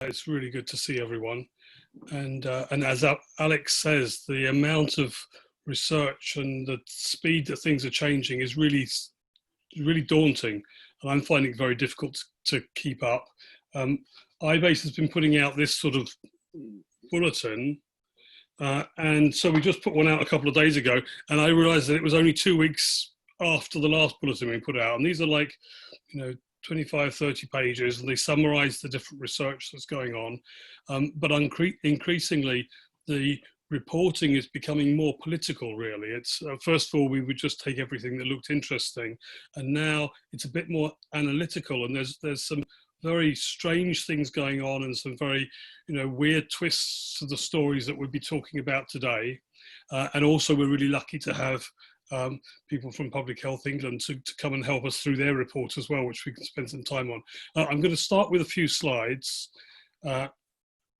It's really good to see everyone. And as Alex says, the amount of research and the speed that things are changing is really daunting. And I'm finding it very difficult to keep up. iBase has been putting out this sort of bulletin. And so we just put one out a couple of days ago, and I realized that it was only 2 weeks after the last bulletin we put out. And these are like, 25, 30 pages, and they summarize the different research that's going on. But increasingly, the reporting is becoming more political, really. It's first of all, we would just take everything that looked interesting, and now it's a bit more analytical, and there's some very strange things going on and some very, weird twists to the stories that we'll be talking about today. And also, we're really lucky to have people from Public Health England to come and help us through their report as well, which we can spend some time on. I'm going to start with a few slides and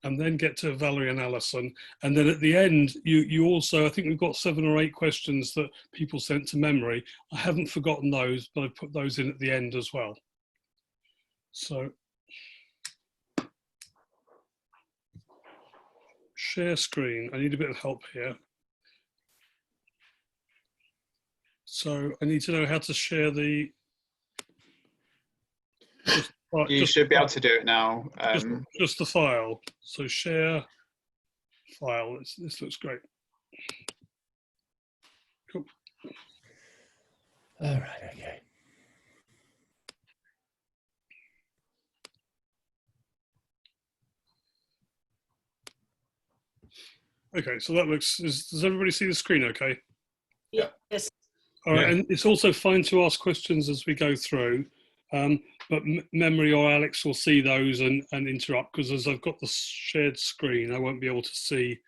then get to Valerie and Alison. And then at the end, you also, I think we've got 7 or 8 questions that people sent to memory. I haven't forgotten those, but I put those in at the end as well. So, share screen. I need a bit of help here. So I need to know how to share the. You should be able to do it now. Just the file. So share file. This looks great. Cool. All right. Okay. Okay, so that looks, does everybody see the screen okay? Yeah. Yes. All right, Yeah. and it's also fine to ask questions as we go through, but Memory or Alex will see those and interrupt, because as I've got the shared screen, I won't be able to see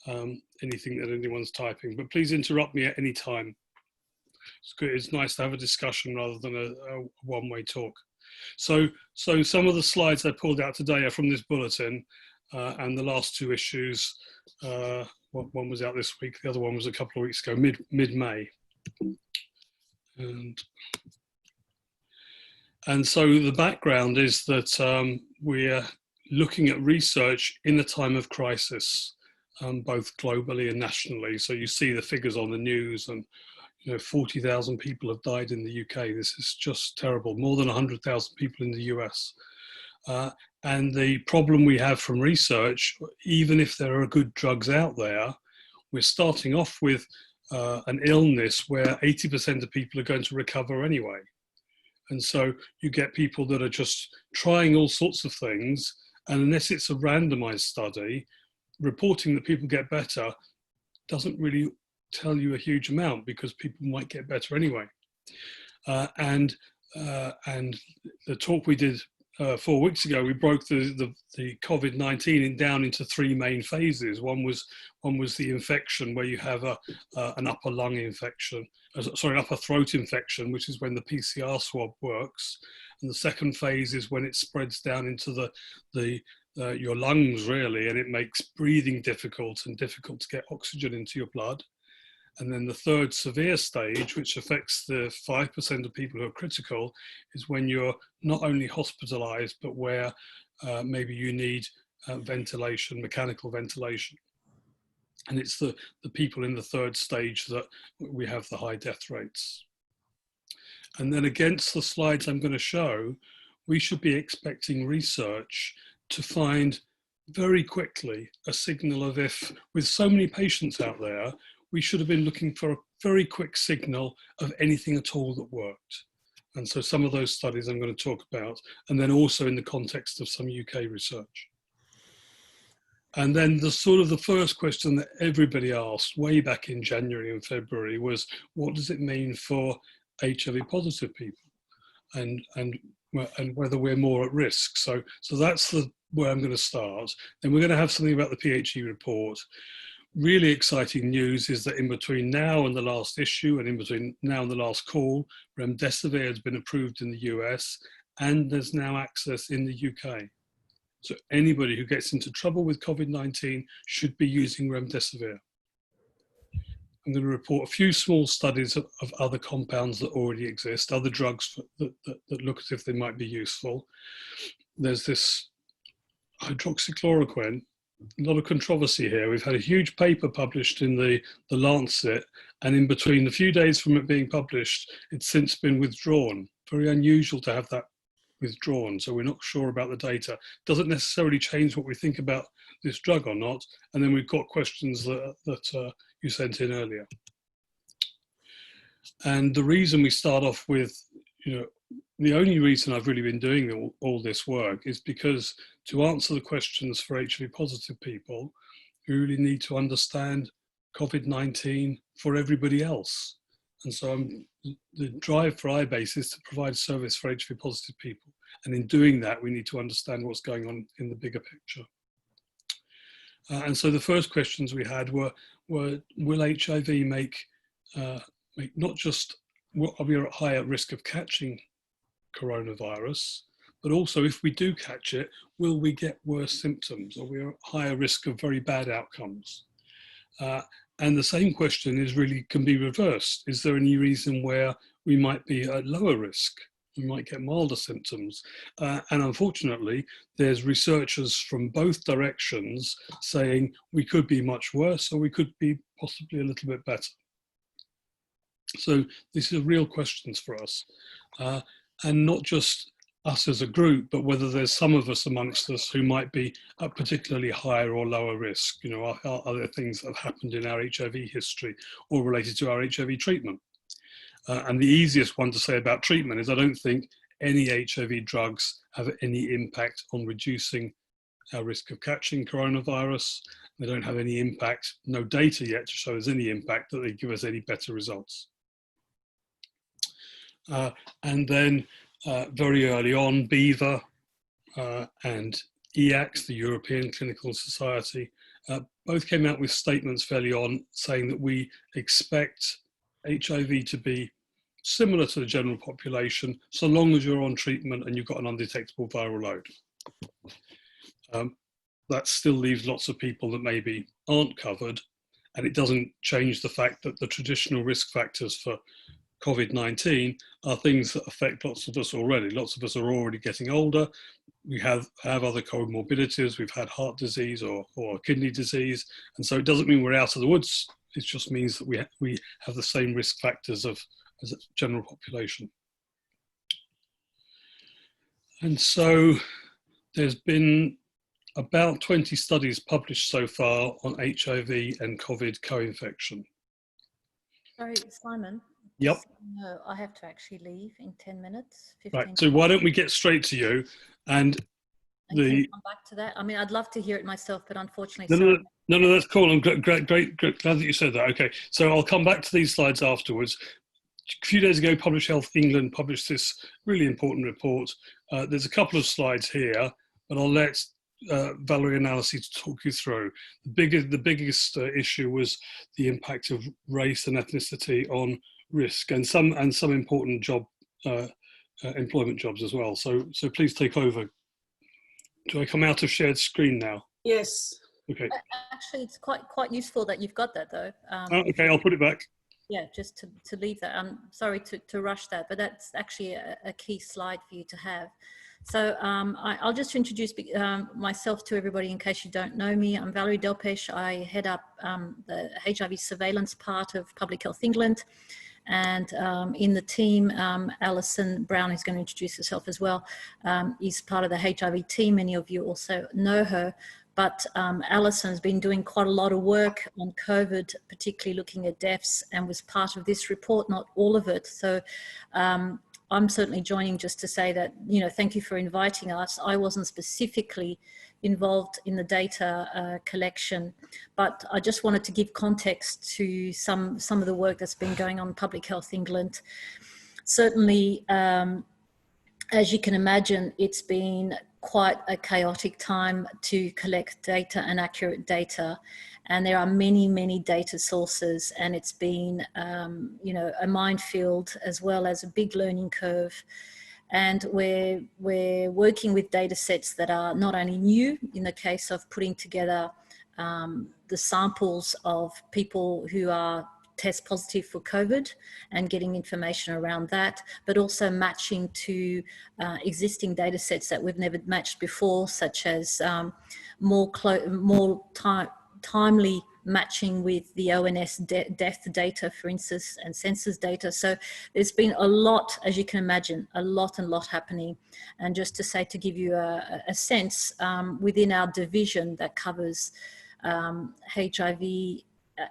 anything that anyone's typing, but please interrupt me at any time. It's good. It's nice to have a discussion rather than a one-way talk. So some of the slides I pulled out today are from this bulletin. And the last 2 issues, one was out this week, the other one was a couple of weeks ago, mid-May. And so the background is that we're looking at research in a time of crisis, both globally and nationally. So you see the figures on the news, and 40,000 people have died in the UK. This is just terrible. More than 100,000 people in the US. And the problem we have from research, even if there are good drugs out there, we're starting off with an illness where 80% of people are going to recover anyway. And so you get people that are just trying all sorts of things, and unless it's a randomized study, reporting that people get better doesn't really tell you a huge amount, because people might get better anyway. And the talk we did 4 weeks ago, we broke the COVID-19 down into 3 main phases. One was the infection, where you have an upper lung infection, upper throat infection, which is when the PCR swab works. And the second phase is when it spreads down into your lungs, really, and it makes breathing difficult and difficult to get oxygen into your blood. And then the third severe stage, which affects the 5% of people who are critical, is when you're not only hospitalized, but where maybe you need ventilation, mechanical ventilation. And it's the people in the third stage that we have the high death rates. And then against the slides I'm going to show, we should be expecting research to find very quickly a signal of, if with so many patients out there, we should have been looking for a very quick signal of anything at all that worked. And so some of those studies I'm going to talk about, and then also in the context of some UK research. And then the first question that everybody asked way back in January and February was, what does it mean for HIV positive people, and whether we're more at risk? So that's where I'm going to start. Then we're going to have something about the PHE report. Really exciting news is that in between now and the last issue, and in between now and the last call, remdesivir has been approved in the US, and there's now access in the UK. So anybody who gets into trouble with COVID-19 should be using remdesivir. I'm going to report a few small studies of other compounds that already exist, other drugs that look as if they might be useful. There's this hydroxychloroquine, a lot of controversy here. We've had a huge paper published in the Lancet, and in between the few days from it being published, it's since been withdrawn. Very unusual to have that withdrawn, so we're not sure about the data. Doesn't necessarily change what we think about this drug or not. And then we've got questions that you sent in earlier. And the reason we start off with, the only reason I've really been doing all this work is because to answer the questions for HIV positive people, we really need to understand COVID-19 for everybody else. And so the drive for iBase is to provide service for HIV positive people. And in doing that, we need to understand what's going on in the bigger picture. And so the first questions we had were will HIV make not just, are we at higher risk of catching coronavirus, but also if we do catch it, will we get worse symptoms? Or we are at higher risk of very bad outcomes? And the same question can be reversed. Is there any reason where we might be at lower risk? We might get milder symptoms. And unfortunately, there's researchers from both directions saying we could be much worse or we could be possibly a little bit better. So these are real questions for us. And not just us as a group, but whether there's some of us amongst us who might be at particularly higher or lower risk. Are there things that have happened in our HIV history or related to our HIV treatment? And the easiest one to say about treatment is I don't think any HIV drugs have any impact on reducing our risk of catching coronavirus. They don't have any impact, no data yet to show us any impact that they give us any better results. And then very early on, BHIVA and EACS, the European Clinical Society, both came out with statements fairly on saying that we expect HIV to be similar to the general population, so long as you're on treatment and you've got an undetectable viral load. That still leaves lots of people that maybe aren't covered, and it doesn't change the fact that the traditional risk factors for COVID-19 are things that affect lots of us already. Lots of us are already getting older. We have other comorbidities. We've had heart disease or kidney disease. And so it doesn't mean we're out of the woods. It just means that we have the same risk factors as a general population. And so there's been about 20 studies published so far on HIV and COVID co-infection. Sorry, Simon. Yep. No, I have to actually leave in 10 minutes. 15 right. So why don't we get straight to you and can you come back to that? I mean, I'd love to hear it myself, but unfortunately, no, that's cool. I'm glad that you said that. Okay, so I'll come back to these slides afterwards. A few days ago, Publish Health England published this really important report. There's a couple of slides here, but I'll let Valerie Analyses talk you through. The biggest issue was the impact of race and ethnicity on risk, and some important employment jobs as well. So please take over. Do I come out of shared screen now? Yes. Okay. Actually, it's quite useful that you've got that though. Okay, I'll put it back. Yeah, just to leave that. I'm sorry to rush that, but that's actually a key slide for you to have. So I'll just introduce myself to everybody in case you don't know me. I'm Valerie Delpesh. I head up the HIV surveillance part of Public Health England. And in the team, Alison Brown, who's going to introduce herself as well, is part of the HIV team. Many of you also know her. But Alison's been doing quite a lot of work on COVID, particularly looking at deaths, and was part of this report, not all of it. So I'm certainly joining just to say that, thank you for inviting us. I wasn't specifically involved in the data collection, but I just wanted to give context to some of the work that's been going on in Public Health England. Certainly, as you can imagine, it's been quite a chaotic time to collect data and accurate data. And there are many data sources, and it's been, a minefield as well as a big learning curve. And we're working with data sets that are not only new in the case of putting together the samples of people who are test positive for COVID and getting information around that, but also matching to existing data sets that we've never matched before, such as timely matching with the ONS death data, for instance, and census data. So there's been a lot, as you can imagine, a lot happening. And just to say, to give you a sense, within our division that covers HIV,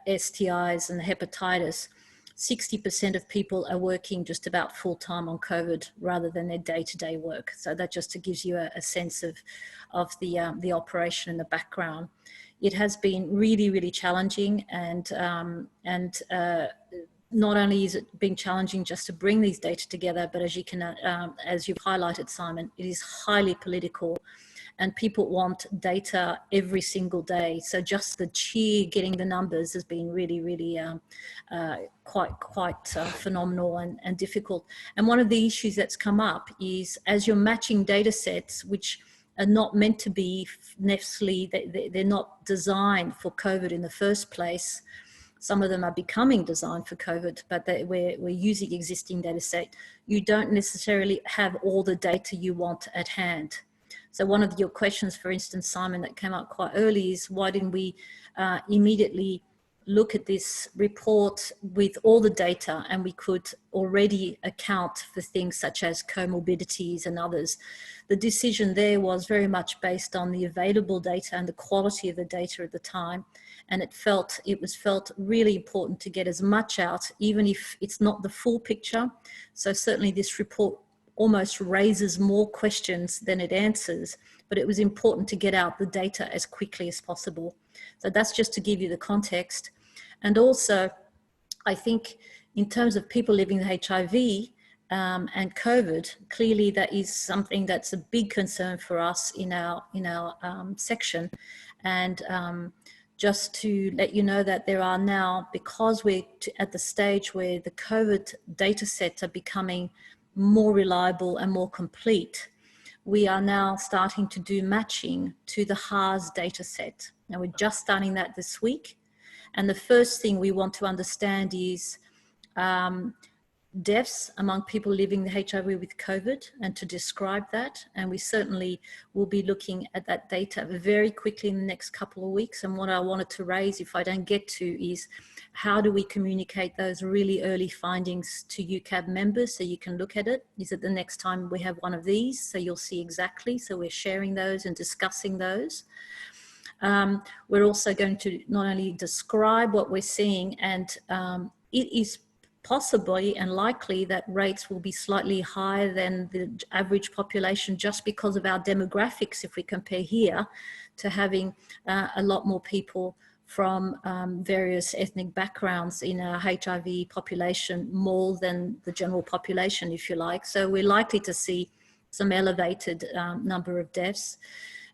STIs and hepatitis, 60% of people are working just about full-time on COVID rather than their day-to-day work. So that just gives you a sense of the operation in the background. It has been really challenging, and not only is it being challenging just to bring these data together, but as you can, as you've highlighted, Simon, it is highly political, and people want data every single day. So just the sheer getting the numbers has been really quite phenomenal and difficult. And one of the issues that's come up is, as you're matching data sets, which are not meant to be necessarily, they're not designed for COVID in the first place. Some of them are becoming designed for COVID, but we're using existing data set. You don't necessarily have all the data you want at hand. So one of your questions, for instance, Simon, that came up quite early is, why didn't we immediately look at this report with all the data, and we could already account for things such as comorbidities and others. The decision there was very much based on the available data and the quality of the data at the time, and it was felt really important to get as much out, even if it's not the full picture. So certainly this report almost raises more questions than it answers, but it was important to get out the data as quickly as possible. So that's just to give you the context. And also, I think in terms of people living with HIV and COVID, clearly that is something that's a big concern for us in our section. And just to let you know that there are now, because we're at the stage where the COVID data sets are becoming more reliable and more complete, we are now starting to do matching to the HARS data set. Now we're just starting that this week. And the first thing we want to understand is deaths among people living with HIV with COVID, and to describe that. And we certainly will be looking at that data very quickly in the next couple of weeks. And what I wanted to raise, if I don't get to, is how do we communicate those really early findings to UCAB members so you can look at it? Is it the next time we have one of these? So you'll see exactly. So we're sharing those and discussing those. We're also going to not only describe what we're seeing, and it is possibly and likely that rates will be slightly higher than the average population, just because of our demographics, if we compare here to having a lot more people from various ethnic backgrounds in our HIV population, more than the general population, if you like. So we're likely to see some elevated number of deaths.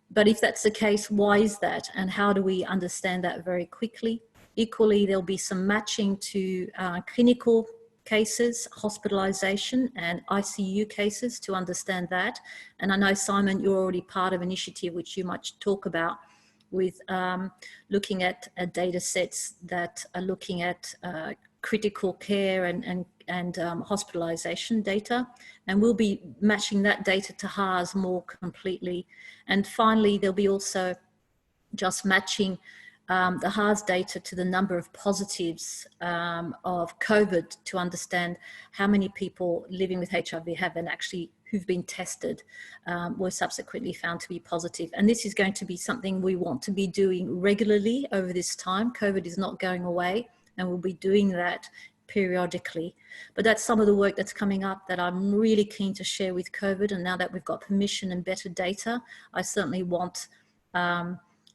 But if that's the case, why is that? And how do we understand that very quickly? Equally, there'll be some matching to clinical cases, hospitalization and ICU cases to understand that. And I know, Simon, you're already part of an initiative which you might talk about, with looking at data sets that are looking at critical care and hospitalization data, and we'll be matching that data to HARS more completely. And finally, there'll be also just matching the HARS data to the number of positives of COVID, to understand how many people living with HIV have, and actually who've been tested were subsequently found to be positive. And this is going to be something we want to be doing regularly over this time. COVID is not going away, and we'll be doing that periodically. But that's some of the work that's coming up that I'm really keen to share with COVID. And now that we've got permission and better data, I certainly want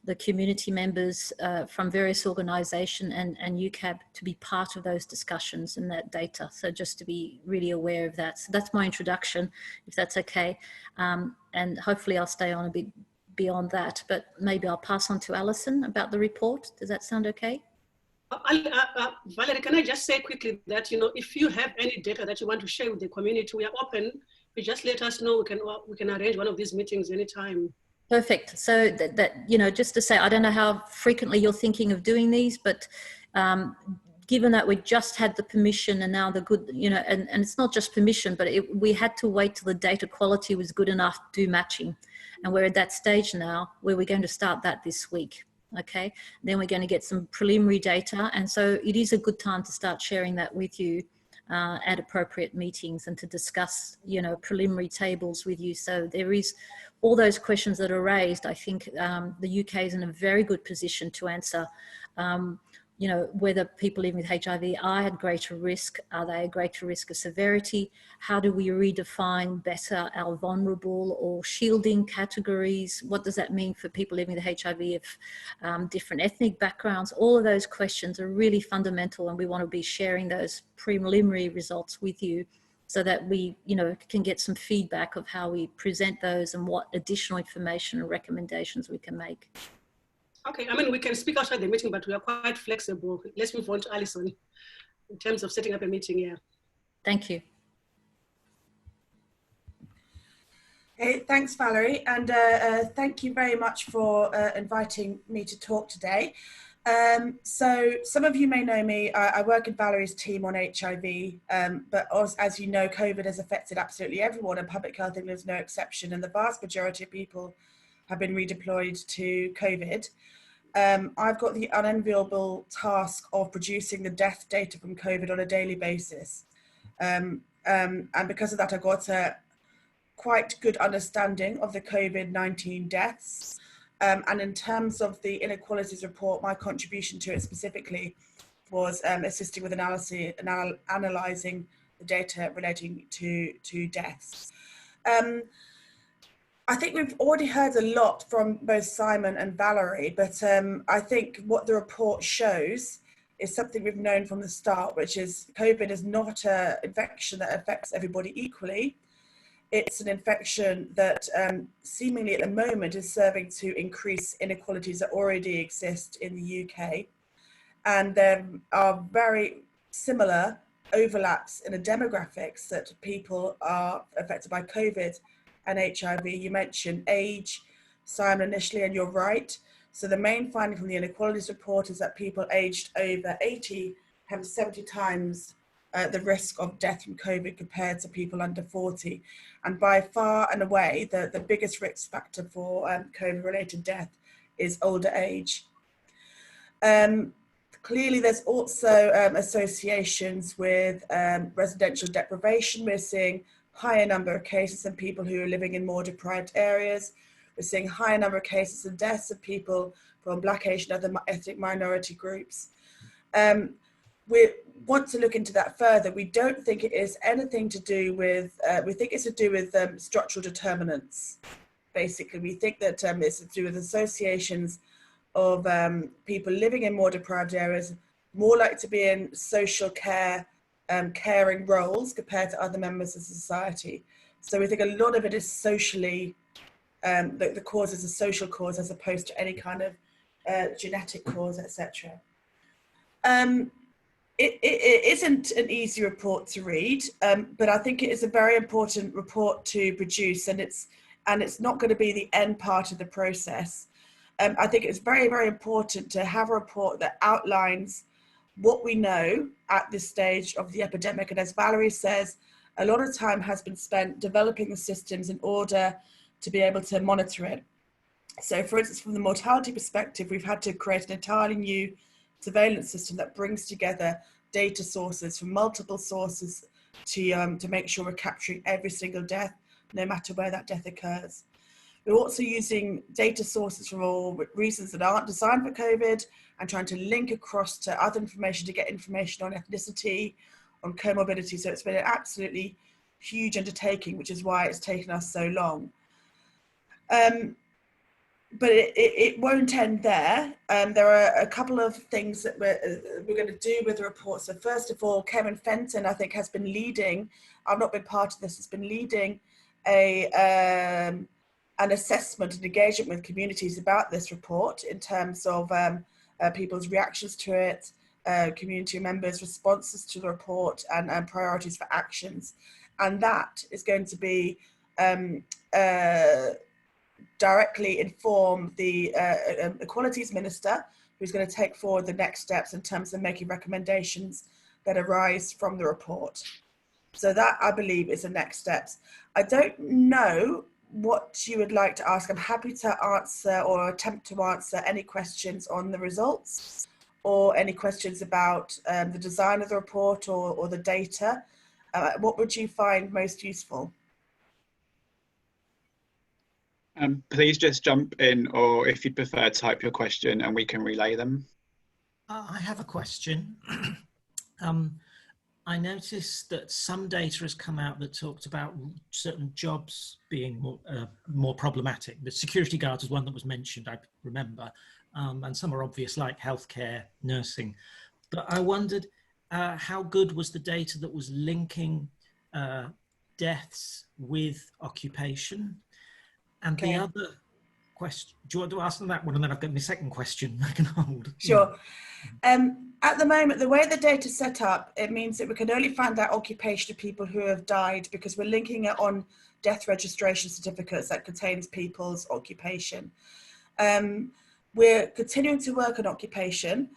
the community members from various organisations and UCAB to be part of those discussions and that data. So just to be really aware of that. So that's my introduction, if that's okay. And hopefully I'll stay on a bit beyond that, but maybe I'll pass on to Alison about the report. Does that sound okay? Valerie, can I just say quickly that, you know, if you have any data that you want to share with the community, we are open. You just let us know. We can arrange one of these meetings anytime. Perfect. So that you know, just to say, I don't know how frequently you're thinking of doing these, but given that we just had the permission and now the good, you know, and it's not just permission, but we had to wait till the data quality was good enough to do matching. And we're at that stage now where we're going to start that this week. Okay, then we're going to get some preliminary data. And so it is a good time to start sharing that with you at appropriate meetings and to discuss, you know, preliminary tables with you. So there is all those questions that are raised. I think the UK is in a very good position to answer, you know, whether people living with HIV are at greater risk, are they at greater risk of severity? How do we redefine better our vulnerable or shielding categories? What does that mean for people living with HIV of different ethnic backgrounds? All of those questions are really fundamental, and we want to be sharing those preliminary results with you so that we, you know, can get some feedback of how we present those and what additional information and recommendations we can make. Okay, I mean, we can speak outside the meeting, but we are quite flexible. Let's move on to Alison in terms of setting up a meeting here. Thank you. Okay, thanks, Valerie. And thank you very much for inviting me to talk today. So some of you may know me. I work in Valerie's team on HIV, but as you know, COVID has affected absolutely everyone, and public health England is no exception. And the vast majority of people have been redeployed to COVID. I've got the unenviable task of producing the death data from COVID on a daily basis. And because of that, I've got a quite good understanding of the COVID-19 deaths. And in terms of the inequalities report, my contribution to it specifically was assisting with analysing the data relating to deaths. I think we've already heard a lot from both Simon and Valerie, but I think what the report shows is something we've known from the start, which is COVID is not an infection that affects everybody equally. It's an infection that seemingly at the moment is serving to increase inequalities that already exist in the UK. And there are very similar overlaps in the demographics that people are affected by COVID and HIV. You mentioned age, Simon, initially, and you're right. So the main finding from the inequalities report is that people aged over 80 have 70 times the risk of death from COVID compared to people under 40. And by far and away, the biggest risk factor for COVID-related death is older age. Clearly, there's also associations with residential deprivation. We're seeing higher number of cases in people who are living in more deprived areas. We're seeing higher number of cases and deaths of people from Black, Asian, other ethnic minority groups. We want to look into that further. We don't think it is anything to do with, we think it's to do with structural determinants. Basically, we think that it's to do with associations of people living in more deprived areas, more likely to be in social care, caring roles compared to other members of society. So we think a lot of it is socially, the cause is a social cause as opposed to any kind of genetic cause, etc. It isn't an easy report to read, but I think it is a very important report to produce, and it's not going to be the end part of the process. I think it's very, very important to have a report that outlines what we know at this stage of the epidemic. And as Valerie says, a lot of time has been spent developing the systems in order to be able to monitor it. So for instance, from the mortality perspective, we've had to create an entirely new surveillance system that brings together data sources from multiple sources to make sure we're capturing every single death, no matter where that death occurs. We're also using data sources from all reasons that aren't designed for COVID and trying to link across to other information to get information on ethnicity, on comorbidity. So it's been an absolutely huge undertaking, which is why it's taken us so long. But it won't end there. There are a couple of things that we're going to do with the report. So first of all, Kevin Fenton, I think, has been leading, I've not been part of this, has been leading an assessment and engagement with communities about this report in terms of people's reactions to it, community members' responses to the report, and priorities for actions. And that is going to be directly inform the Equalities Minister, who's going to take forward the next steps in terms of making recommendations that arise from the report. So that, I believe, is the next steps. I don't know what you would like to ask. I'm happy to answer or attempt to answer any questions on the results or any questions about the design of the report or the data. What would you find most useful? Please just jump in, or if you'd prefer, type your question and we can relay them. I have a question. I noticed that some data has come out that talked about certain jobs being more problematic. The security guards is one that was mentioned, I remember, and some are obvious, like healthcare, nursing. But I wondered how good was the data that was linking deaths with occupation? And the other question, do you want to ask them that one? And then I've got my second question I can hold. Sure. At the moment, the way the data is set up, it means that we can only find out occupation of people who have died because we're linking it on death registration certificates that contains people's occupation. We're continuing to work on occupation.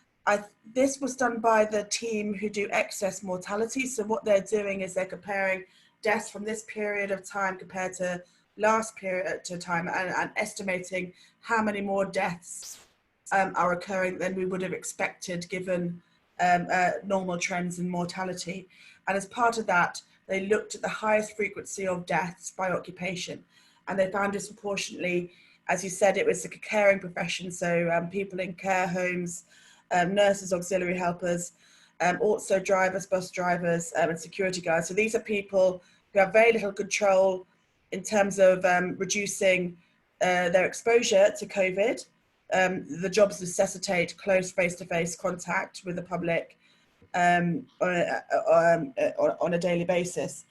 This was done by the team who do excess mortality. So what they're doing is they're comparing deaths from this period of time compared to last period of time and estimating how many more deaths are occurring than we would have expected given normal trends in mortality. And as part of that, they looked at the highest frequency of deaths by occupation, and they found disproportionately, as you said, it was the caring profession, so people in care homes, nurses, auxiliary helpers, also drivers, bus drivers, and security guards. So these are people who have very little control in terms of reducing their exposure to COVID. The jobs necessitate close face-to-face contact with the public on a daily basis.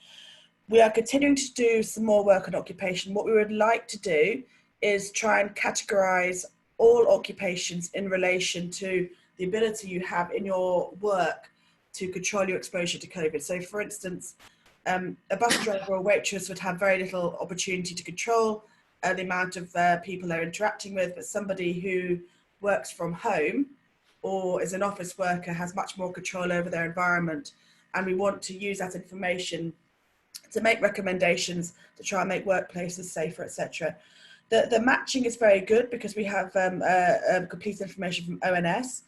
We are continuing to do some more work on occupation. What we would like to do is try and categorize all occupations in relation to the ability you have in your work to control your exposure to COVID. So for instance, a bus driver or waitress would have very little opportunity to control the amount of people they're interacting with, but somebody who works from home or is an office worker has much more control over their environment. And we want to use that information to make recommendations to try and make workplaces safer, etc. The matching is very good because we have complete information from ONS.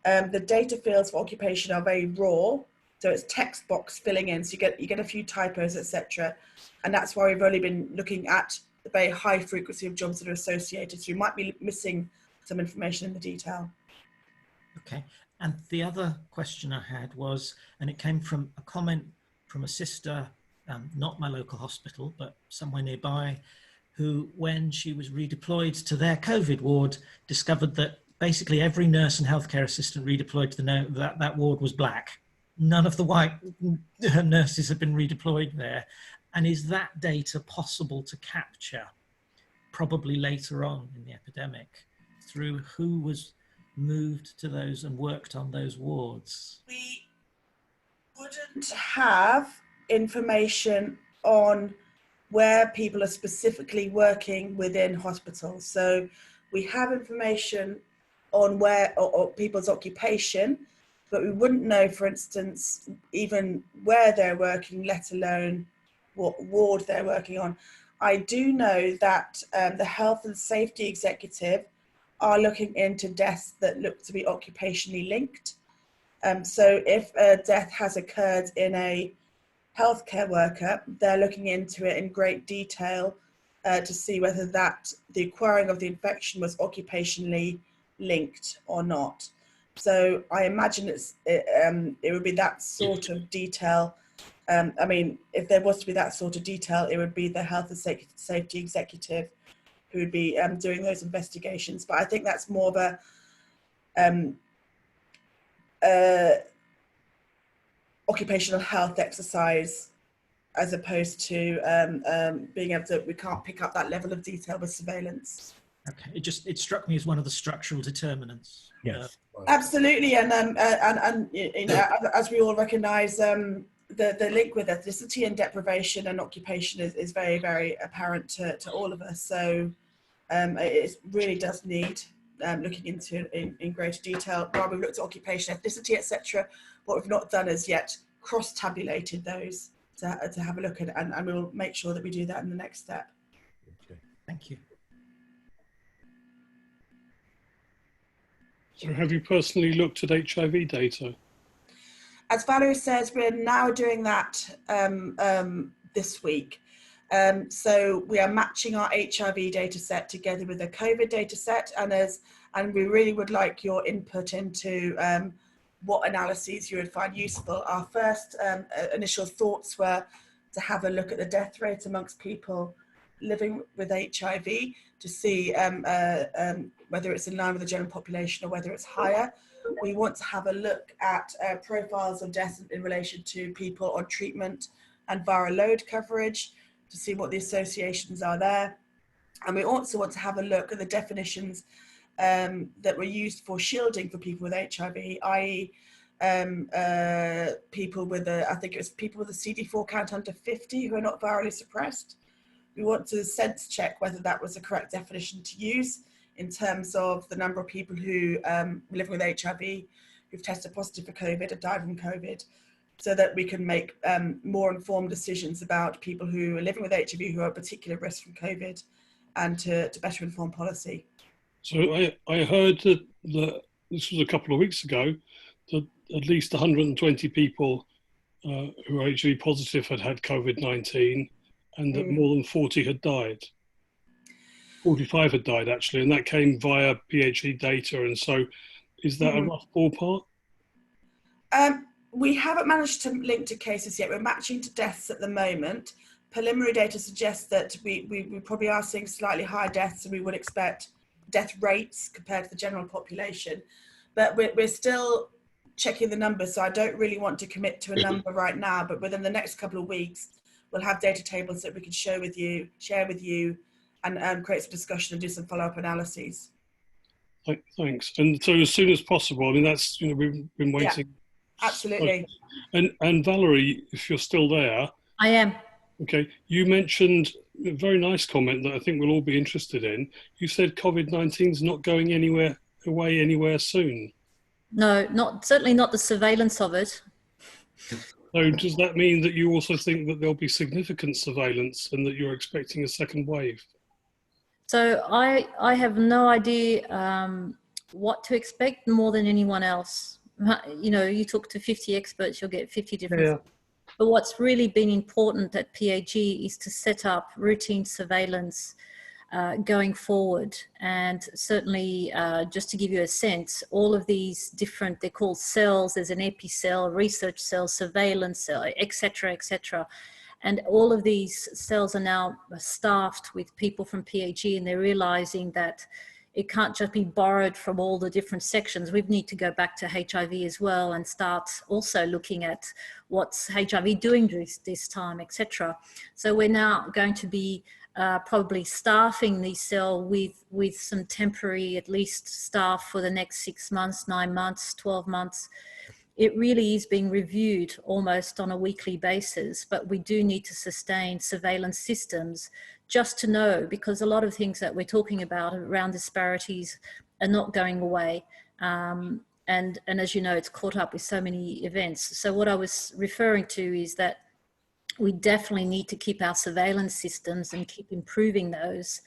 The data fields for occupation are very raw, so it's text box filling in, so you get a few typos, etc. And that's why we've only been looking at the very high frequency of jobs that are associated. So you might be missing some information in the detail. Okay, and the other question I had was, and it came from a comment from a sister, not my local hospital, but somewhere nearby, who, when she was redeployed to their COVID ward, discovered that basically every nurse and healthcare assistant redeployed to that ward was black. None of the white nurses have been redeployed there. And is that data possible to capture probably later on in the epidemic through who was moved to those and worked on those wards? We wouldn't have information on where people are specifically working within hospitals. So we have information on where or people's occupation, but we wouldn't know, for instance, even where they're working, let alone what ward they're working on. I do know that the health and safety executive are looking into deaths that look to be occupationally linked. So if a death has occurred in a healthcare worker, they're looking into it in great detail to see whether the acquiring of the infection was occupationally linked or not. So I imagine it would be that sort of detail. I mean, if there was to be that sort of detail, it would be the health and safety executive who would be doing those investigations. But I think that's more of a occupational health exercise, as opposed to being able to, we can't pick up that level of detail with surveillance. Okay, it struck me as one of the structural determinants. Yes, absolutely, and you know, as we all recognise, the link with ethnicity and deprivation and occupation is very, very apparent to all of us. So It really does need looking into in greater detail. While we've looked at occupation, ethnicity, etc., what we've not done is yet cross-tabulated those to have a look at, and we'll make sure that we do that in the next step. Okay, thank you. So have you personally looked at HIV data? As Valerie says, we're now doing that this week. So we are matching our HIV data set together with a COVID data set, and we really would like your input into what analyses you would find useful. Our first initial thoughts were to have a look at the death rate amongst people living with HIV to see whether it's in line with the general population or whether it's higher. We want to have a look at profiles of death in relation to people on treatment and viral load coverage to see what the associations are there. And we also want to have a look at the definitions that were used for shielding for people with HIV, i.e. people with I think it was people with a CD4 count under 50 who are not virally suppressed. We want to sense check whether that was the correct definition to use in terms of the number of people who are living with HIV who've tested positive for COVID and died from COVID, so that we can make more informed decisions about people who are living with HIV who are at particular risk from COVID, and to better inform policy. So I heard that this was a couple of weeks ago, that at least 120 people who are HIV positive had COVID-19, and that more than 40 had died. 45 had died actually, and that came via PHE data. And so is that a rough ballpark? We haven't managed to link to cases yet. We're matching to deaths at the moment. Preliminary data suggests that we probably are seeing slightly higher deaths than we would expect, death rates compared to the general population. But we're still checking the numbers, so I don't really want to commit to a number right now, but within the next couple of weeks, we'll have data tables that we can share with you, and create some discussion and do some follow-up analyses. Thanks. And so as soon as possible, I mean, that's, you know, we've been waiting. Yeah, absolutely. And Valerie, if you're still there. I am. Okay, you mentioned a very nice comment that I think we'll all be interested in. You said COVID-19 is not going away anywhere soon. No, certainly not the surveillance of it. So does that mean that you also think that there'll be significant surveillance and that you're expecting a second wave? So I have no idea what to expect more than anyone else. You know, you talk to 50 experts, you'll get 50 different. Yeah. But what's really been important at PAG is to set up routine surveillance going forward. And certainly, just to give you a sense, all of these different, they're called cells, there's an epi cell, research cell, surveillance cell, et cetera, and all of these cells are now staffed with people from PAG, and they're realizing that it can't just be borrowed from all the different sections. We need to go back to HIV as well and start also looking at what's HIV doing this time, etc. So we're now going to be probably staffing these cells with some temporary, at least staff for the next 6 months, 9 months, 12 months. It really is being reviewed almost on a weekly basis, but we do need to sustain surveillance systems just to know, because a lot of things that we're talking about around disparities are not going away. And as you know, it's caught up with so many events. So what I was referring to is that we definitely need to keep our surveillance systems and keep improving those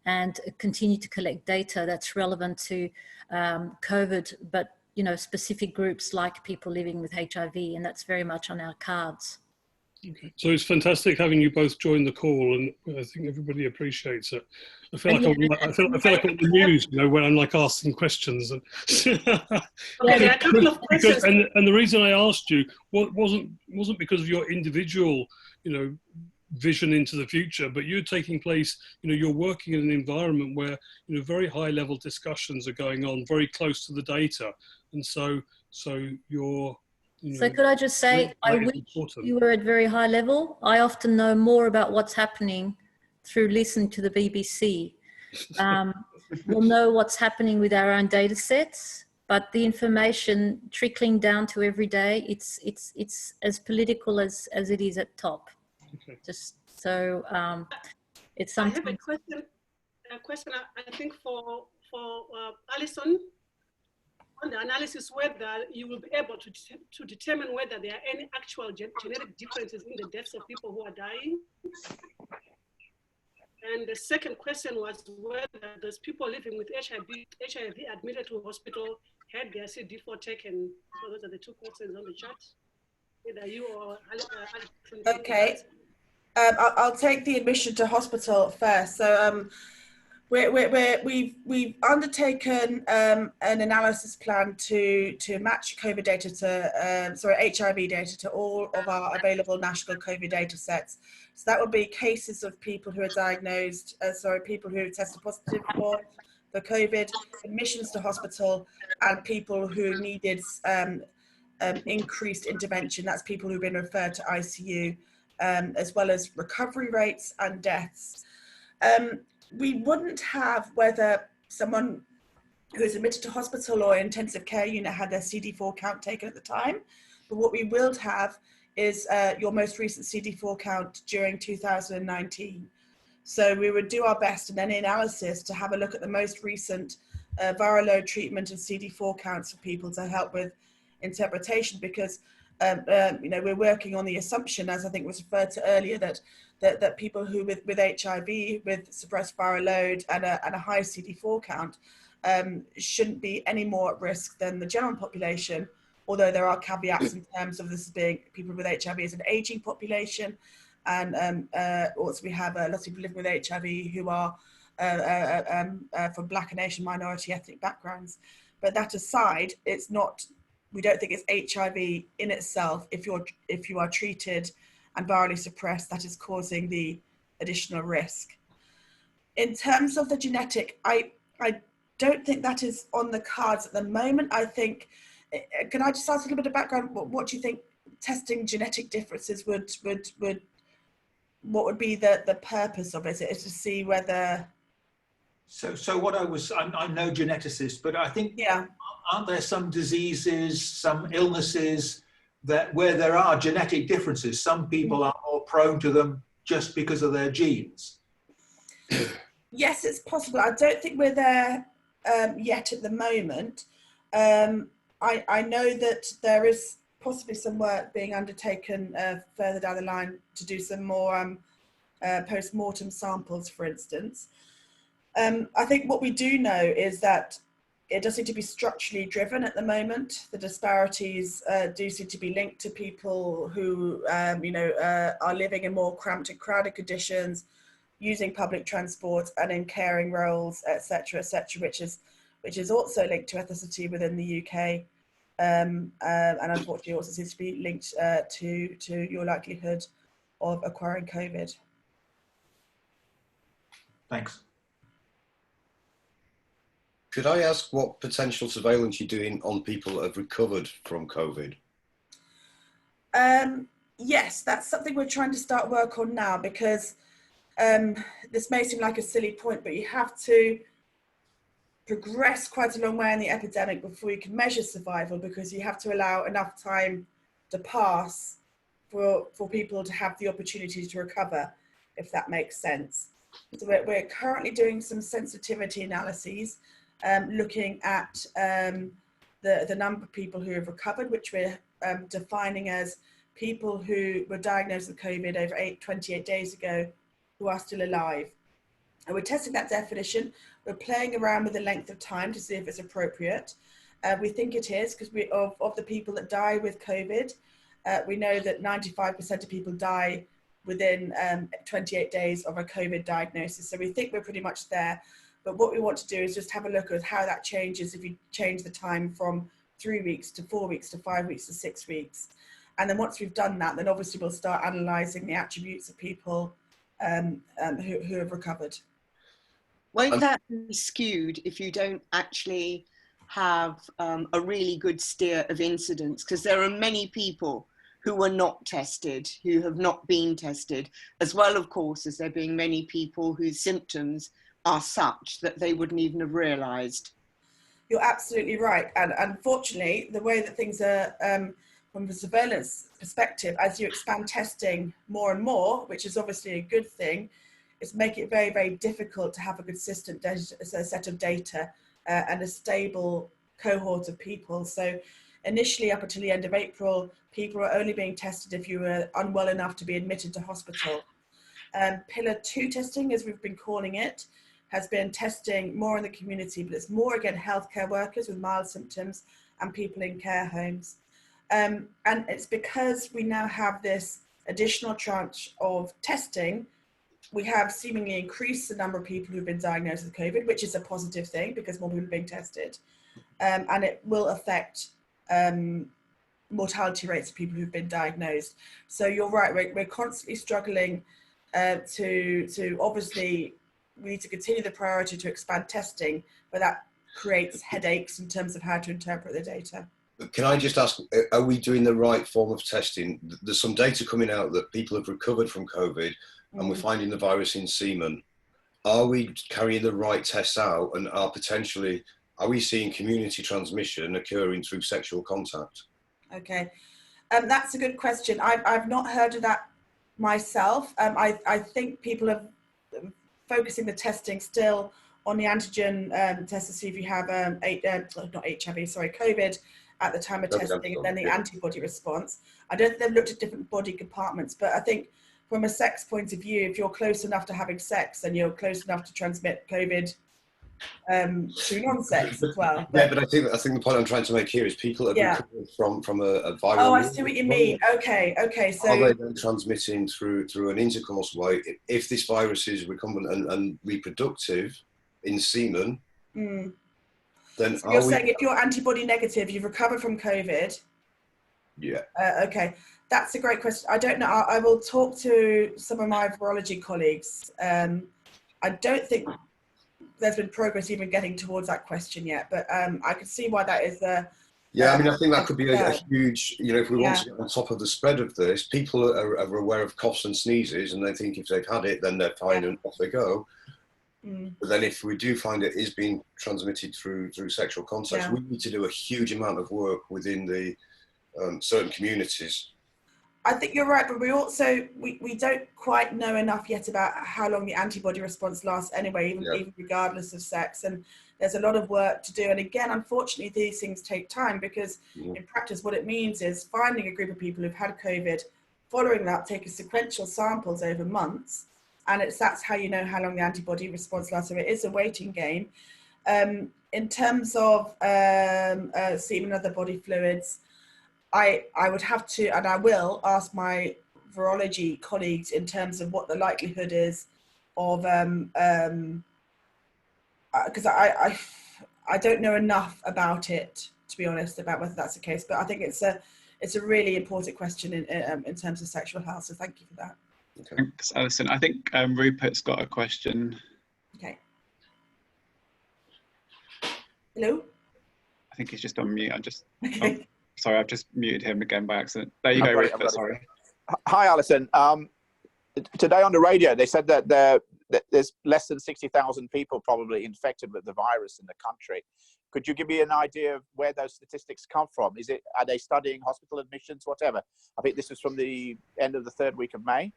and continue to collect data that's relevant to COVID, but you know, specific groups like people living with HIV, and that's very much on our cards. Okay, so it's fantastic having you both join the call, and I think everybody appreciates it. I feel like I feel like I'm on the news, you know, when I'm like asking questions. And yeah, there are a couple of questions. And the reason I asked you wasn't because of your individual, you know, vision into the future, but you're taking place, you know, you're working in an environment where, you know, very high level discussions are going on very close to the data, and so you're, you know, so could I just say, I wish you were at very high level. I often know more about what's happening through listening to the BBC. We'll know what's happening with our own data sets, but the information trickling down to every day, it's as political as it is at top. Okay. Just so it's something. I have a question. a question, I think, for Alison, on the analysis, whether you will be able to determine whether there are any actual genetic differences in the deaths of people who are dying. And the second question was whether those people living with HIV admitted to hospital had their CD4 taken. So those are the two questions on the chat. Either you or Alison. Okay. I'll take the admission to hospital first. So we've undertaken an analysis plan to match COVID data to HIV data to all of our available national COVID data sets. So that would be cases of people who are diagnosed, people who have tested positive for COVID, admissions to hospital, and people who needed increased intervention. That's people who've been referred to ICU, as well as recovery rates and deaths. We wouldn't have whether someone who is admitted to hospital or intensive care unit had their CD4 count taken at the time, but what we will have is your most recent CD4 count during 2019. So we would do our best in any analysis to have a look at the most recent viral load treatment and CD4 counts for people to help with interpretation, because we're working on the assumption, as I think was referred to earlier, that people who with HIV, with suppressed viral load and a high CD4 count, shouldn't be any more at risk than the general population, although there are caveats in terms of this being people with HIV as an aging population, and also we have a lot of people living with HIV who are from Black and Asian minority ethnic backgrounds. But that aside, it's not, we don't think it's HIV in itself, if you are treated and virally suppressed, that is causing the additional risk. In terms of the genetic, I don't think that is on the cards at the moment. I think, can I just ask a little bit of background? What do you think testing genetic differences what would be the purpose of it? Is it to see whether... So what I'm no geneticist, but I think, yeah, aren't there some diseases, some illnesses where there are genetic differences? Some people are more prone to them just because of their genes. Yes, it's possible. I don't think we're there yet at the moment. I know that there is possibly some work being undertaken further down the line to do some more post-mortem samples, for instance. I think what we do know is that it does seem to be structurally driven at the moment. The disparities do seem to be linked to people who, are living in more cramped and crowded conditions, using public transport and in caring roles, etc., which is also linked to ethnicity within the UK, and unfortunately also seems to be linked to your likelihood of acquiring COVID. Thanks. Could I ask what potential surveillance you're doing on people that have recovered from COVID? Yes, that's something we're trying to start work on now, because this may seem like a silly point, but you have to progress quite a long way in the epidemic before you can measure survival, because you have to allow enough time to pass for people to have the opportunity to recover, if that makes sense. So we're currently doing some sensitivity analyses, looking at the number of people who have recovered, which we're defining as people who were diagnosed with COVID over 28 days ago who are still alive. And we're testing that definition. We're playing around with the length of time to see if it's appropriate. We think it is, because of the people that die with COVID, we know that 95% of people die within 28 days of a COVID diagnosis. So we think we're pretty much there. But what we want to do is just have a look at how that changes if you change the time from 3 weeks to 4 weeks to 5 weeks to 6 weeks. And then once we've done that, then obviously we'll start analysing the attributes of people who have recovered. Won't that be skewed if you don't actually have a really good steer of incidence? Because there are many people who were not tested, who have not been tested, as well, of course, as there being many people whose symptoms are such that they wouldn't even have realised. You're absolutely right. And unfortunately, the way that things are, from the surveillance perspective, as you expand testing more and more, which is obviously a good thing, it's making it very, very difficult to have a consistent set of data and a stable cohort of people. So initially, up until the end of April, people were only being tested if you were unwell enough to be admitted to hospital. Pillar 2 testing, as we've been calling it, has been testing more in the community, but it's more, again, healthcare workers with mild symptoms and people in care homes. And it's because we now have this additional tranche of testing, we have seemingly increased the number of people who've been diagnosed with COVID, which is a positive thing because more people are being tested. And it will affect mortality rates of people who've been diagnosed. So you're right, we're constantly struggling to obviously, we need to continue the priority to expand testing, but that creates headaches in terms of how to interpret the data. Can I just ask, are we doing the right form of testing? There's some data coming out that people have recovered from COVID and we're finding the virus in semen. Are we carrying the right tests out, and are we seeing community transmission occurring through sexual contact? Okay, that's a good question. I've not heard of that myself. I think people are focusing the testing still on the antigen test to see if you have not HIV, sorry, COVID at the time of testing, and then the antibody response. I don't think they've looked at different body compartments, but I think from a sex point of view, if you're close enough to having sex, then you're close enough to transmit COVID through non-sex as well. Yeah, but I think the point I'm trying to make here is people have recovered from a viral. Oh, I see what you mean. Okay. So are they then transmitting through an intercourse way? If this virus is recombinant and reproductive in semen, then so you're saying if you're antibody negative, you've recovered from COVID. Yeah. Okay, that's a great question. I don't know. I will talk to some of my virology colleagues. I don't think there's been progress even getting towards that question yet, but I can see why that is yeah, I mean, I think that could be a huge, if we want to get on top of the spread of this, people are aware of coughs and sneezes, and they think if they've had it, then they're fine and off they go. But then if we do find it is being transmitted through sexual contact, we need to do a huge amount of work within the certain communities. I think you're right, but we also, we don't quite know enough yet about how long the antibody response lasts anyway, even regardless of sex. And there's a lot of work to do. And again, unfortunately, these things take time because in practice, what it means is finding a group of people who've had COVID, following that, taking sequential samples over months. And that's how you know how long the antibody response lasts. So it is a waiting game. In terms of semen and other body fluids, I would have to, and I will, ask my virology colleagues in terms of what the likelihood is of, because I don't know enough about it, to be honest, about whether that's the case. But I think it's a really important question in terms of sexual health. So thank you for that. Okay. Thanks, Alison. I think Rupert's got a question. Okay. Hello? I think he's just on mute. Okay. Sorry, I've just muted him again by accident. There you go, Rupert, sorry. Hi, Alison. Today on the radio, they said that there's less than 60,000 people probably infected with the virus in the country. Could you give me an idea of where those statistics come from? Are they studying hospital admissions, whatever? I think this is from the end of the 3rd week of May.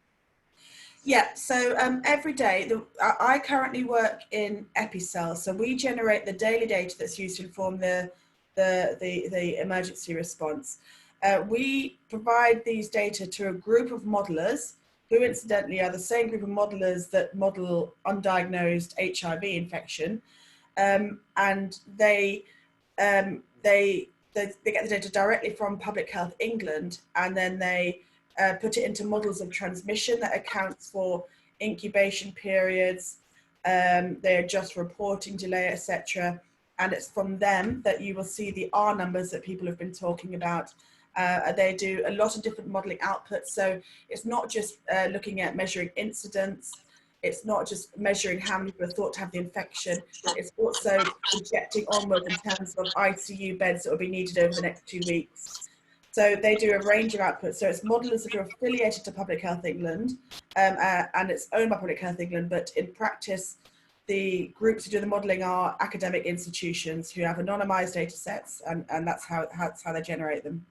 Yeah, so every day, I currently work in Epicel, so we generate the daily data that's used to inform the emergency response. We provide these data to a group of modelers who incidentally are the same group of modelers that model undiagnosed HIV infection. And they get the data directly from Public Health England, and then they put it into models of transmission that accounts for incubation periods, they adjust reporting delay, etc. And it's from them that you will see the R numbers that people have been talking about. They do a lot of different modelling outputs. So it's not just looking at measuring incidence. It's not just measuring how many people are thought to have the infection. It's also projecting onward in terms of ICU beds that will be needed over the next 2 weeks. So they do a range of outputs. So it's modelers that are affiliated to Public Health England, and it's owned by Public Health England, but in practice, the groups who do the modelling are academic institutions who have anonymised data sets, and that's how they generate them.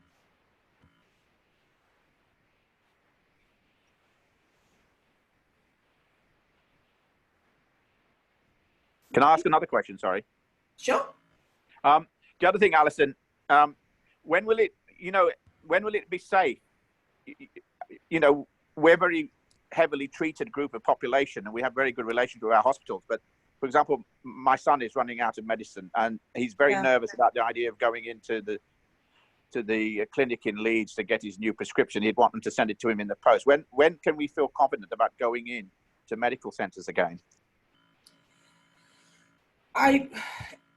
Can I ask another question? Sorry. Sure. The other thing, Alison, when will it be safe? You know, we're a very heavily treated group of population and we have very good relations with our hospitals. But for example, my son is running out of medicine and he's very nervous about the idea of going into the clinic in Leeds to get his new prescription. He'd want them to send it to him in the post. When can we feel confident about going in to medical centres again?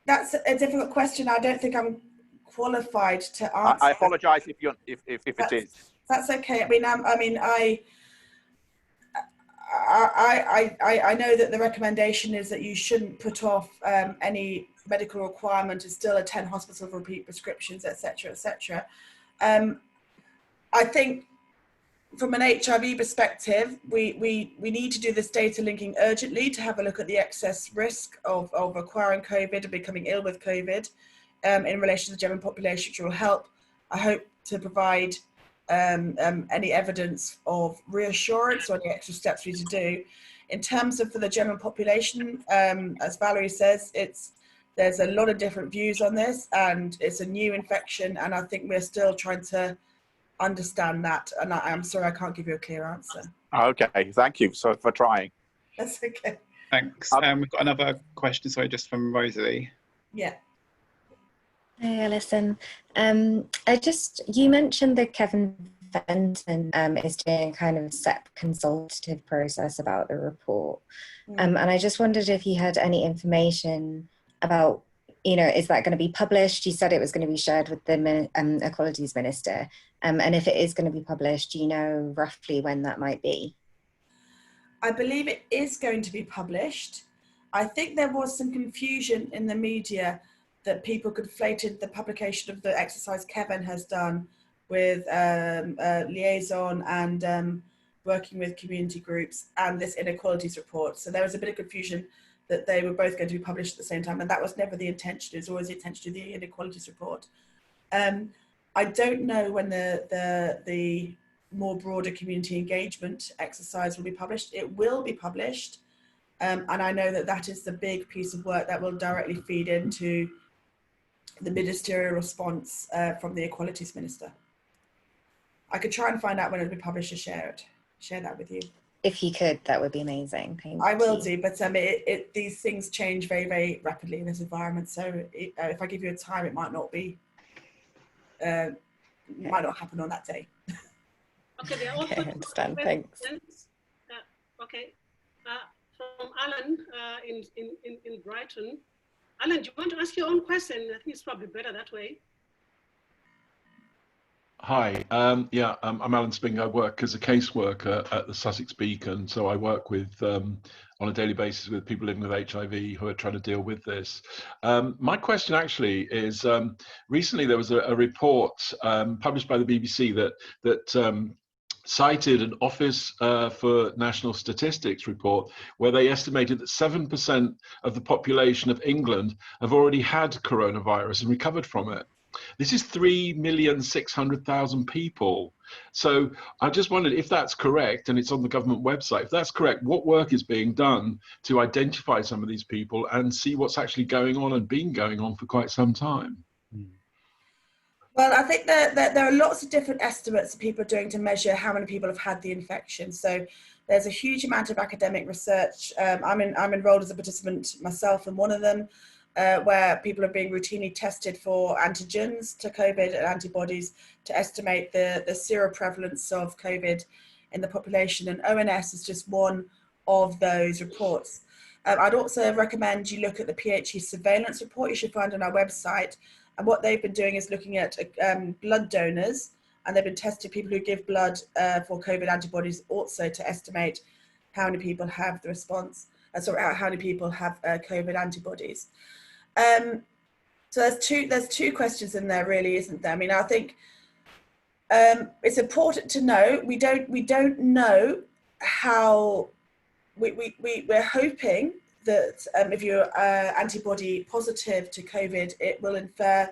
That's a difficult question. I don't think I'm qualified to answer. I apologise if it is. That's okay. I know that the recommendation is that you shouldn't put off any medical requirement to still attend hospital for repeat prescriptions, etc., etc. I think from an HIV perspective, we need to do this data linking urgently to have a look at the excess risk of acquiring COVID and becoming ill with COVID in relation to the general population, which will help, I hope, to provide any evidence of reassurance or any extra steps we need to do. In terms of for the general population, as Valerie says, there's a lot of different views on this and it's a new infection and I think we're still trying to understand that, and I'm sorry I can't give you a clear answer. Okay, thank you for trying. That's okay. Thanks. We've got another question, sorry, just from Rosalie. Yeah. Hey, Alison. You mentioned that Kevin Fenton is doing a kind of set consultative process about the report. And I just wondered if you had any information about, is that going to be published? You said it was going to be shared with the Equalities Minister. And if it is going to be published, do you know roughly when that might be? I believe it is going to be published. I think there was some confusion in the media that people conflated the publication of the exercise Kevin has done with liaison and working with community groups and this inequalities report. So there was a bit of confusion that they were both going to be published at the same time, and that was never the intention. It was always the intention to do the inequalities report. I don't know when the more broader community engagement exercise will be published. It will be published, and I know that that is the big piece of work that will directly feed into the ministerial response from the Equalities Minister. I could try and find out when it'll be published and share that with you. If you could, that would be amazing. Thank you. I will do, but these things change very, very rapidly in this environment. So if I give you a time, it might not be, might not happen on that day. Okay, there are also I understand. Thanks. Okay, from Alan in Brighton. Alan, do you want to ask your own question? I think it's probably better that way. Hi, I'm Alan Spink. I work as a caseworker at the Sussex Beacon, so I work with on a daily basis with people living with HIV who are trying to deal with this. My question actually is, recently there was a report published by the BBC that cited an Office for National Statistics report where they estimated that 7% of the population of England have already had coronavirus and recovered from it. This is 3,600,000 people. So I just wondered if that's correct, and it's on the government website. If that's correct, what work is being done to identify some of these people and see what's actually going on and been going on for quite some time? Well, I think that there are lots of different estimates that people are doing to measure how many people have had the infection. So there's a huge amount of academic research. I'm enrolled as a participant myself in one of them, where people are being routinely tested for antigens to COVID and antibodies to estimate the seroprevalence of COVID in the population. And ONS is just one of those reports. I'd also recommend you look at the Phe Surveillance Report you should find on our website. And what they've been doing is looking at blood donors, and they've been testing people who give blood for COVID antibodies also to estimate how many people have the response, how many people have COVID antibodies. So there's two questions in there, really, isn't there? I mean, I think it's important to know we don't know how we're hoping that if you're antibody positive to COVID, it will infer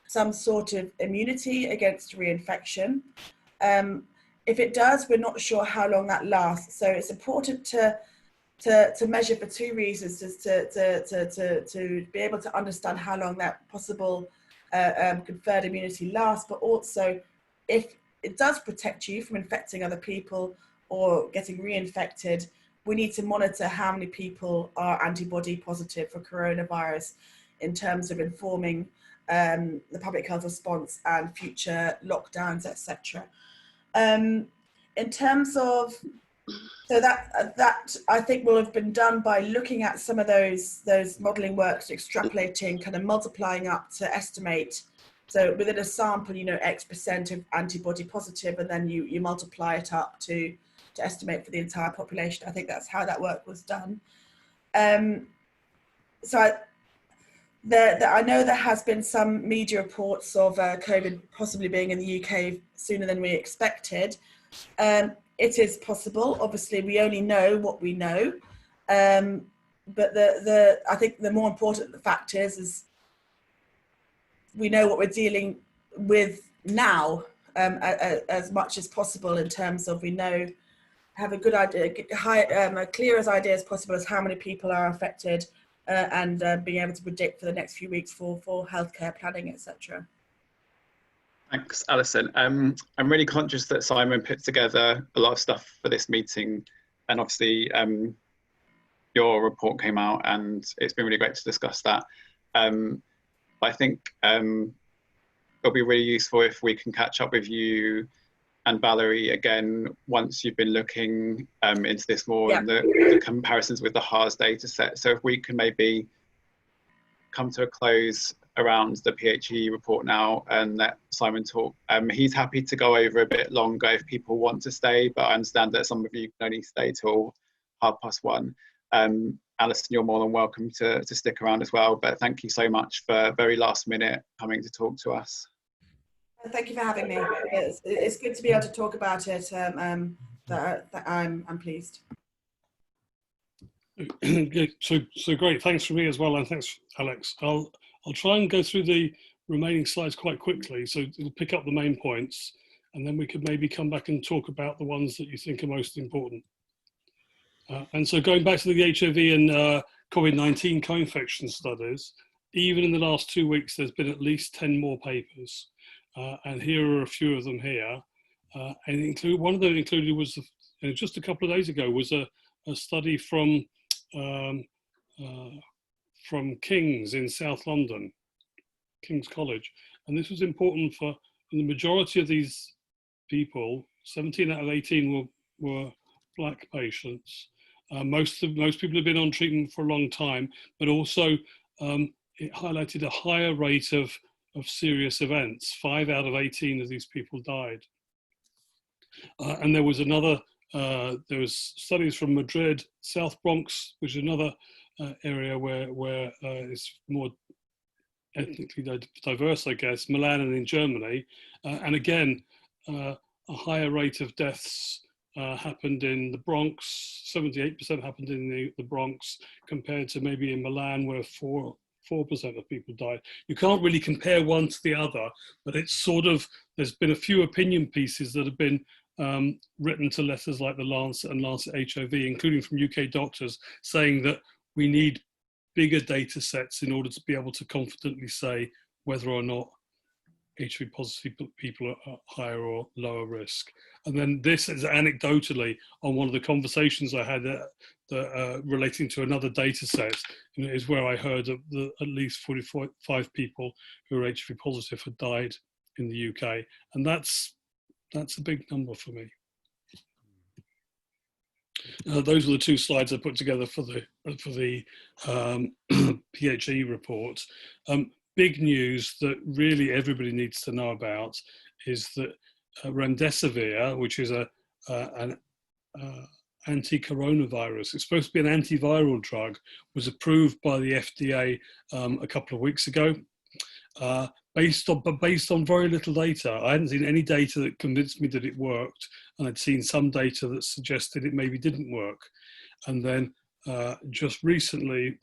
some sort of immunity against reinfection. If it does, we're not sure how long that lasts. So it's important to to measure for two reasons: just to be able to understand how long that possible conferred immunity lasts, but also if it does protect you from infecting other people or getting reinfected, we need to monitor how many people are antibody positive for coronavirus in terms of informing the public health response and future lockdowns, etc. In terms of, so that I think will have been done by looking at some of those modelling works, extrapolating, kind of multiplying up to estimate. So within a sample, you know, X% of antibody positive, and then you multiply it up to estimate for the entire population. I think that's how that work was done. So I know there has been some media reports of COVID possibly being in the UK sooner than we expected. It is possible. Obviously, we only know what we know. But I think the more important fact is we know what we're dealing with now as much as possible, in terms of we have a good idea, clear as idea as possible as how many people are affected, and being able to predict for the next few weeks for healthcare planning, etc. Thanks, Alison. I'm really conscious that Simon put together a lot of stuff for this meeting, and obviously your report came out and it's been really great to discuss that. I think it'll be really useful if we can catch up with you and Valerie again once you've been looking into this more, and the comparisons with the HARS data set. So if we can maybe come to a close around the PHE report now and let Simon talk. He's happy to go over a bit longer if people want to stay, but I understand that some of you can only stay till 1:30. Alison, you're more than welcome to stick around as well, but thank you so much for very last minute coming to talk to us. Thank you for having me. It's good to be able to talk about it. I'm pleased. So great. Thanks from me as well, and thanks, Alex. I'll try and go through the remaining slides quite quickly, so it'll pick up the main points, and then we could maybe come back and talk about the ones that you think are most important. And so going back to the HIV and COVID-19 co-infection studies, even in the last 2 weeks, there's been at least 10 more papers. And here are a few of them here. And one of them included was, just a couple of days ago, was a study from King's in South London, King's College. And this was important for the majority of these people. 17 out of 18 were Black patients. Most people have been on treatment for a long time, but also it highlighted a higher rate of serious events. 5 out of 18 of these people died. And there was there was studies from Madrid, South Bronx, which is another area where it's more ethnically diverse, I guess, Milan and in Germany. And again, a higher rate of deaths happened in the Bronx. 78% happened in the Bronx, compared to maybe in Milan, where 4% of people died. You can't really compare one to the other, but it's sort of, there's been a few opinion pieces that have been written to letters like the Lancet and Lancet HIV, including from UK doctors, saying that we need bigger data sets in order to be able to confidently say whether or not HIV positive people are higher or lower risk. And then this is anecdotally on one of the conversations I had relating to another data set, is where I heard that at least 45 people who are HIV positive had died in the UK. And that's a big number for me. Those were the 2 slides I put together for the PHE report. Big news that really everybody needs to know about is that remdesivir, which is an anti-coronavirus, it's supposed to be an antiviral drug, was approved by the FDA a couple of weeks ago. Based on very little data. I hadn't seen any data that convinced me that it worked, and I'd seen some data that suggested it maybe didn't work. And then just recently,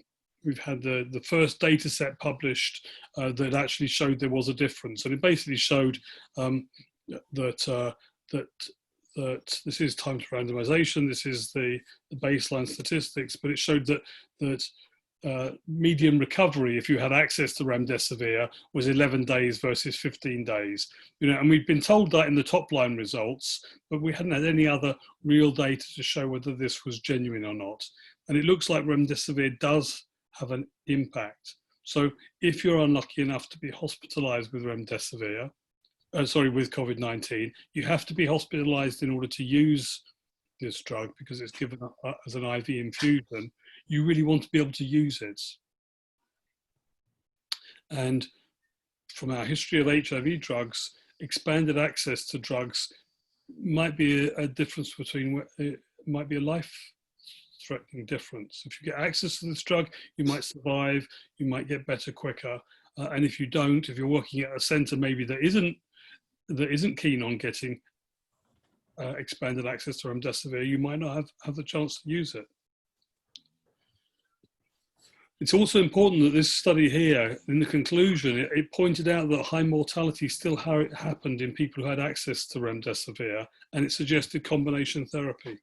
we've had the first data set published that actually showed there was a difference. And it basically showed that that this is time to randomization, this is the baseline statistics, but it showed that median recovery, if you had access to remdesivir, was 11 days versus 15 days. And we've been told that in the top line results, but we hadn't had any other real data to show whether this was genuine or not. And it looks like remdesivir does have an impact. So if you're unlucky enough to be hospitalized with remdesivir, with COVID-19, you have to be hospitalized in order to use this drug because it's given as an IV infusion. You really want to be able to use it. And from our history of HIV drugs, expanded access to drugs might be a difference between, it might be a life-threatening difference. If you get access to this drug, you might survive, you might get better quicker. And if you don't, if you're working at a center maybe that isn't keen on getting expanded access to remdesivir, you might not have the chance to use it. It's also important that this study here, in the conclusion, it pointed out that high mortality still happened in people who had access to remdesivir, and it suggested combination therapy.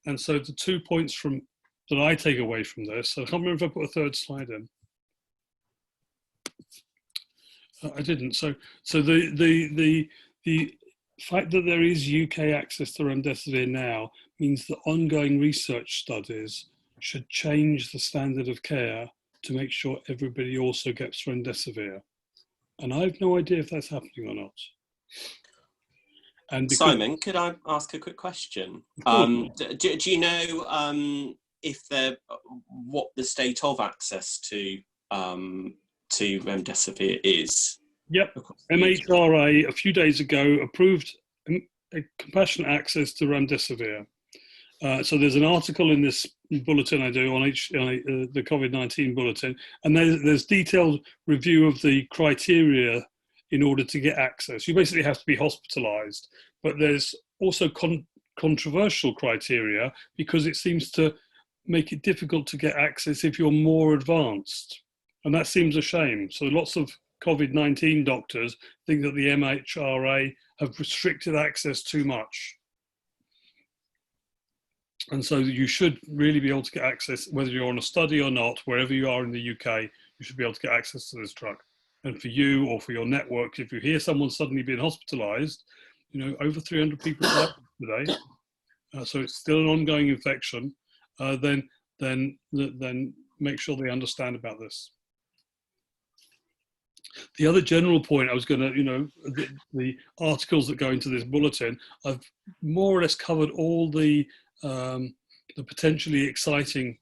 And so the 2 points that I take away from this, I can't remember if I put a third slide in. I didn't. So the fact that there is UK access to remdesivir now means that ongoing research studies should change the standard of care to make sure everybody also gets remdesivir. And I have no idea if that's happening or not. And Simon, could I ask a quick question? Do you know what the state of access to remdesivir is? Yep, MHRA a few days ago approved compassionate access to remdesivir. So there's an article in this bulletin I do on the COVID-19 bulletin, and there's detailed review of the criteria in order to get access. You basically have to be hospitalized, but there's also controversial criteria because it seems to make it difficult to get access if you're more advanced. And that seems a shame. So lots of COVID-19 doctors think that the MHRA have restricted access too much. And so you should really be able to get access, whether you're on a study or not, wherever you are in the UK, you should be able to get access to this drug. And for you or for your network, if you hear someone suddenly being hospitalized, over 300 people died today, so it's still an ongoing infection, then make sure they understand about this. The other general point I was going to, the articles that go into this bulletin, I've more or less covered all the potentially exciting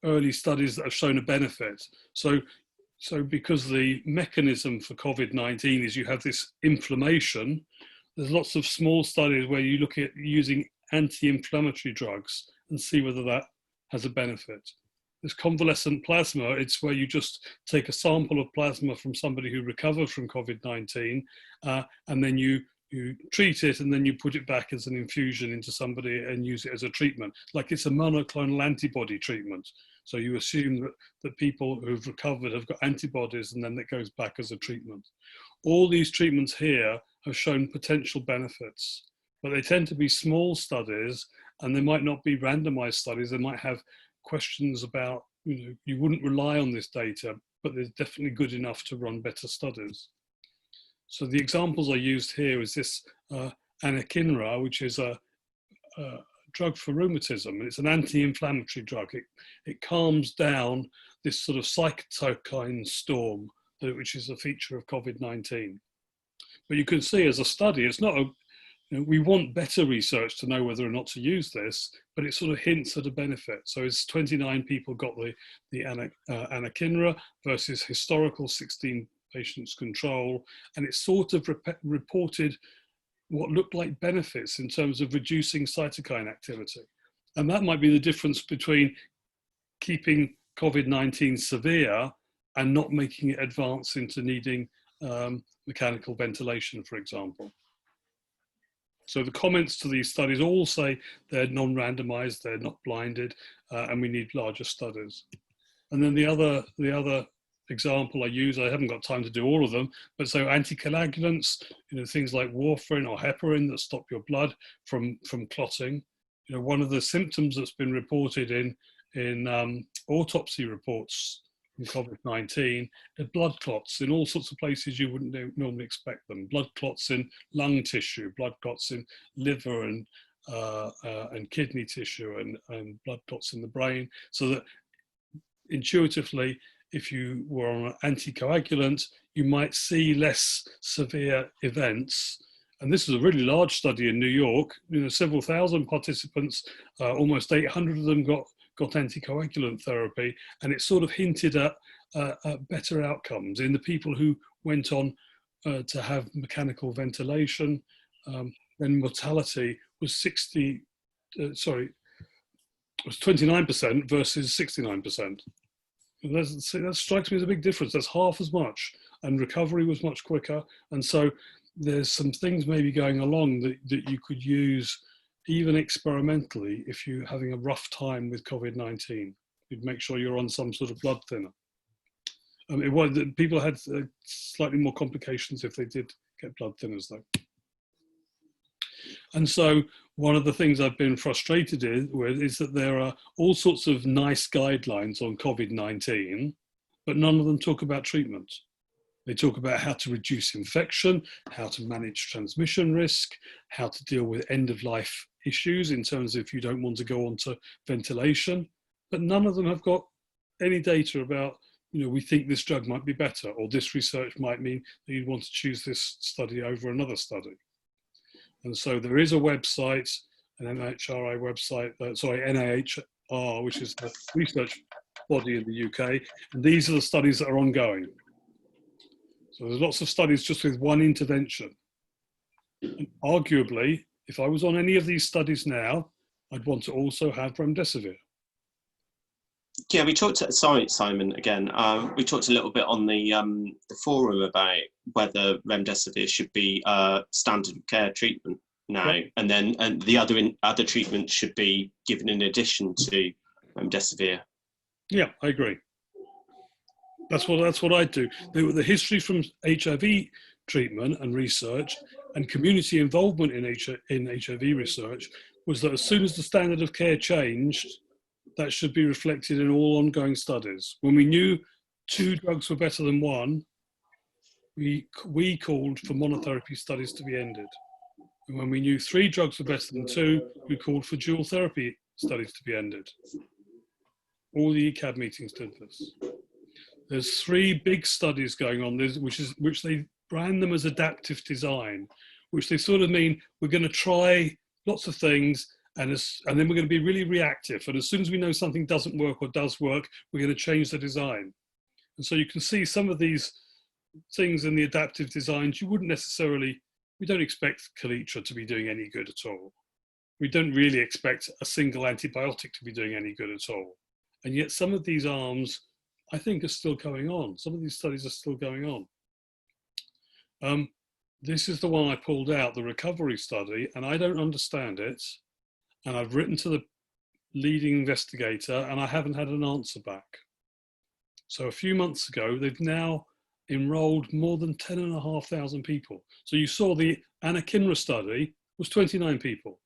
early studies that have shown a benefit. So because the mechanism for COVID-19 is you have this inflammation, there's lots of small studies where you look at using anti-inflammatory drugs and see whether that has a benefit. There's convalescent plasma. It's where you just take a sample of plasma from somebody who recovered from COVID-19 and then you treat it and then you put it back as an infusion into somebody and use it as a treatment. Like it's a monoclonal antibody treatment. So you assume that people who've recovered have got antibodies and then that goes back as a treatment. All these treatments here have shown potential benefits, but they tend to be small studies and they might not be randomized studies. They might have questions about, you wouldn't rely on this data, but they're definitely good enough to run better studies. So the examples I used here is this anakinra, which is a drug for rheumatism. It's an anti-inflammatory drug. It calms down this sort of cytokine storm, which is a feature of COVID-19. But you can see as a study, it's not we want better research to know whether or not to use this, but it sort of hints at a benefit. So it's 29 people got the anakinra versus historical 16 patients control, and it sort of reported what looked like benefits in terms of reducing cytokine activity. And that might be the difference between keeping COVID-19 severe and not making it advance into needing mechanical ventilation, for example. So the comments to these studies all say they're non-randomized, they're not blinded, and we need larger studies. And then the other example I use, I haven't got time to do all of them, but so anticoagulants, things like warfarin or heparin that stop your blood from clotting. One of the symptoms that's been reported in autopsy reports from COVID-19 are blood clots in all sorts of places you wouldn't normally expect them. Blood clots in lung tissue, blood clots in liver and kidney tissue, and blood clots in the brain. So that intuitively, if you were on an anticoagulant, you might see less severe events. And this is a really large study in New York. Several thousand participants, almost 800 of them got anticoagulant therapy, and it sort of hinted at better outcomes in the people who went on to have mechanical ventilation. Then mortality was 29% versus 69%. That strikes me as a big difference. That's half as much, and recovery was much quicker. And so there's some things maybe going along that you could use even experimentally if you're having a rough time with COVID-19. You'd make sure you're on some sort of blood thinner. People had slightly more complications if they did get blood thinners though. And so one of the things I've been frustrated with is that there are all sorts of nice guidelines on COVID-19, but none of them talk about treatment. They talk about how to reduce infection, how to manage transmission risk, how to deal with end-of-life issues in terms of if you don't want to go onto ventilation, but none of them have got any data about, we think this drug might be better, or this research might mean that you'd want to choose this study over another study. And so there is a website, an NHRI website, NIHR, which is the research body in the UK, and these are the studies that are ongoing. So there's lots of studies just with one intervention. And arguably, if I was on any of these studies now, I'd want to also have remdesivir. Yeah, we talked. Sorry, Simon. Again, we talked a little bit on the forum about whether remdesivir should be standard of care treatment now, yeah. and the other treatments should be given in addition to remdesivir. Yeah, I agree. That's what I do. The history from HIV treatment and research and community involvement in HIV research was that as soon as the standard of care changed, that should be reflected in all ongoing studies. When we knew 2 drugs were better than 1, we called for monotherapy studies to be ended. And when we knew 3 drugs were better than 2, we called for dual therapy studies to be ended. All the ECAB meetings did this. There's 3 big studies going on, which they brand them as adaptive design, which they sort of mean we're going to try lots of things, and then we're going to be really reactive. And as soon as we know something doesn't work or does work, we're going to change the design. And so you can see some of these things in the adaptive designs, we don't expect Kaletra to be doing any good at all. We don't really expect a single antibiotic to be doing any good at all. And yet some of these arms, I think, are still going on. Some of these studies are still going on. This is the one I pulled out, the recovery study, and I don't understand it. And I've written to the leading investigator and I haven't had an answer back. So a few months ago, they've now enrolled more than 10,500 people. So you saw the anakinra study was 29 people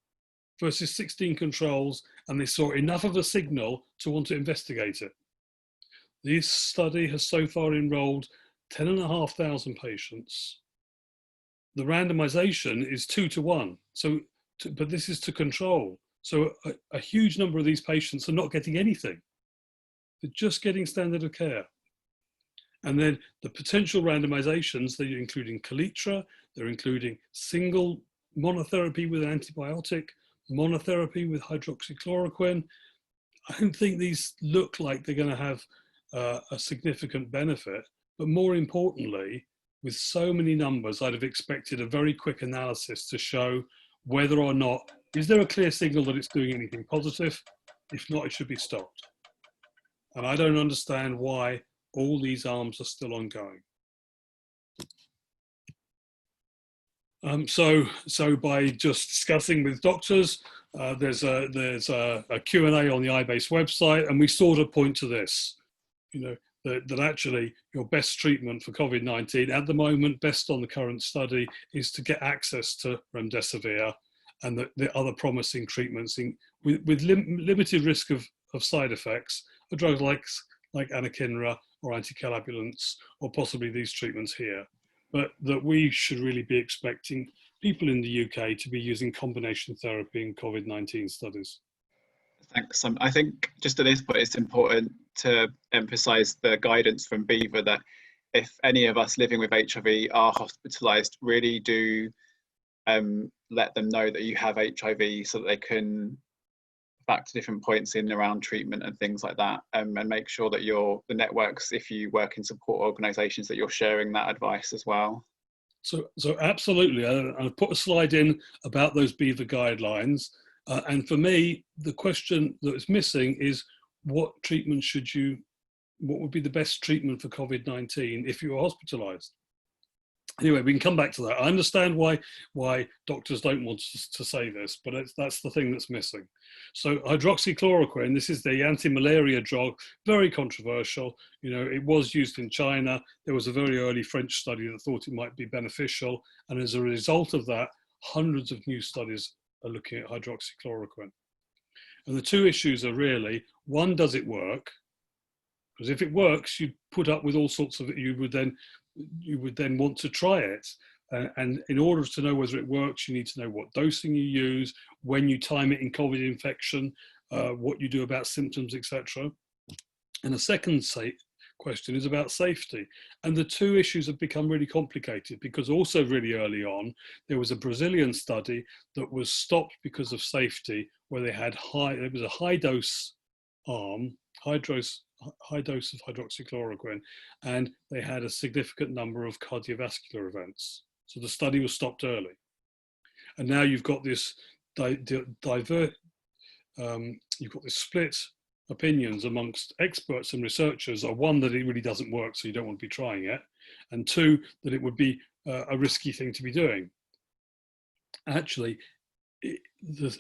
versus 16 controls, and they saw enough of a signal to want to investigate it. This study has so far enrolled 10,500 patients. The randomization is 2 to 1. But this is to control. So a huge number of these patients are not getting anything. They're just getting standard of care. And then the potential randomizations, they're including Kaletra, they're including single monotherapy with an antibiotic, monotherapy with hydroxychloroquine. I don't think these look like they're going to have a significant benefit. But more importantly, with so many numbers, I'd have expected a very quick analysis to show whether or not, is there a clear signal that it's doing anything positive? If not, it should be stopped. And I don't understand why all these arms are still ongoing. So by just discussing with doctors, there's a Q&A on the iBase website, and we sort of point to this. that actually your best treatment for COVID-19 at the moment, based on the current study, is to get access to remdesivir and the other promising treatments with limited risk of side effects, a drug like anakinra or anticoagulants, or possibly these treatments here. But that we should really be expecting people in the UK to be using combination therapy in COVID-19 studies. Thanks. I think just at this point, it's important to emphasise the guidance from BHIVA that if any of us living with HIV are hospitalised, really do let them know that you have HIV so that they can back to different points in around treatment and things like that, and make sure that the networks, if you work in support organisations, that you're sharing that advice as well. So absolutely, I've put a slide in about those BHIVA guidelines. And for me, the question that is missing is what would be the best treatment for COVID-19 if you were hospitalised? Anyway, we can come back to that. I understand why doctors don't want to say this, but that's the thing that's missing. So hydroxychloroquine, this is the anti-malaria drug, very controversial. You know, it was used in China. There was a very early French study that thought it might be beneficial. And as a result of that, hundreds of new studies are looking at hydroxychloroquine. And the two issues are really, one, does it work? Because if it works, you'd put up with all sorts of, you would then want to try it. And in order to know whether it works, you need to know what dosing you use, when you time it in COVID infection, what you do about symptoms, etc. And the second question is about safety. And the two issues have become really complicated because also really early on, there was a Brazilian study that was stopped because of safety, where they had there was a high dose arm, high dose of hydroxychloroquine, and they had a significant number of cardiovascular events. So the study was stopped early. And now you've got this split opinions amongst experts and researchers are, one, that it really doesn't work, so you don't want to be trying it, and two, that it would be a risky thing to be doing. Actually,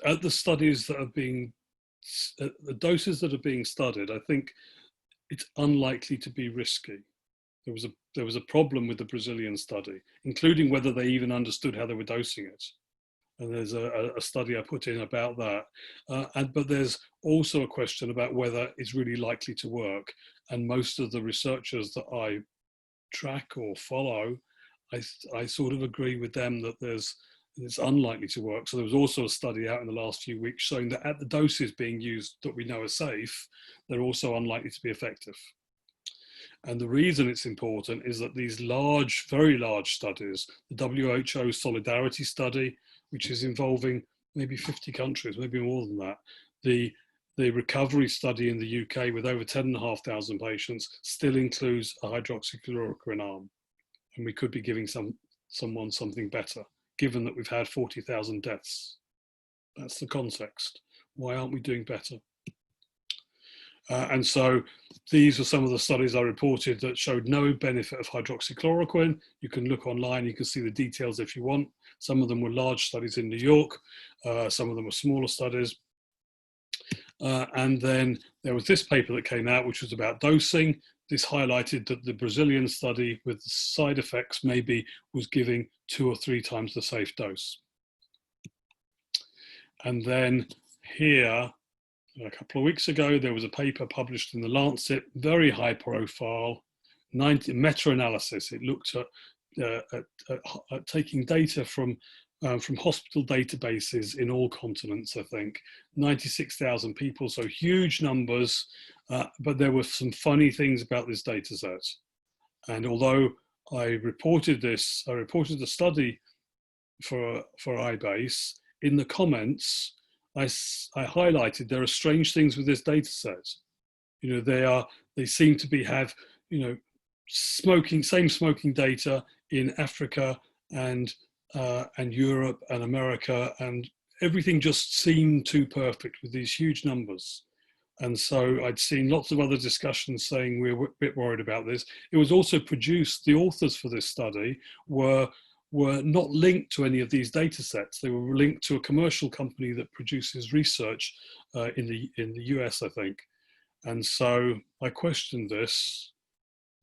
at the studies that are being, the doses that are being studied, I think it's unlikely to be risky. There was a problem with the Brazilian study, including whether they even understood how they were dosing it. And there's a study I put in about that. But there's also a question about whether it's really likely to work. And most of the researchers that I track or follow, I sort of agree with them that it's unlikely to work. So there was also a study out in the last few weeks showing that at the doses being used that we know are safe, they're also unlikely to be effective. And the reason it's important is that these large, very large studies, the WHO Solidarity Study, which is involving maybe 50 countries, maybe more than that, the recovery study in the UK with over 10,500 patients still includes a hydroxychloroquine arm. And we could be giving someone something better, given that we've had 40,000 deaths. That's the context. Why aren't we doing better? And so these are some of the studies I reported that showed no benefit of hydroxychloroquine. You can look online, you can see the details if you want. Some of them were large studies in New York, some of them were smaller studies. And then there was this paper that came out, which was about dosing. This highlighted that the Brazilian study with side effects maybe was giving 2 or 3 times the safe dose. And then here, a couple of weeks ago, there was a paper published in the Lancet, very high profile, meta-analysis. It looked at taking data from hospital databases in all continents, I think, 96,000 people, so huge numbers, but there were some funny things about this data set. And although I reported the study for iBase, in the comments, I highlighted there are strange things with this data set. You know, they seem to have, you know, same smoking data in Africa and Europe and America, and everything just seemed too perfect with these huge numbers. And so I'd seen lots of other discussions saying we're a bit worried about this. It was also produced, the authors for this study were not linked to any of these data sets. They were linked to a commercial company that produces research in the US, I think. And so I questioned this,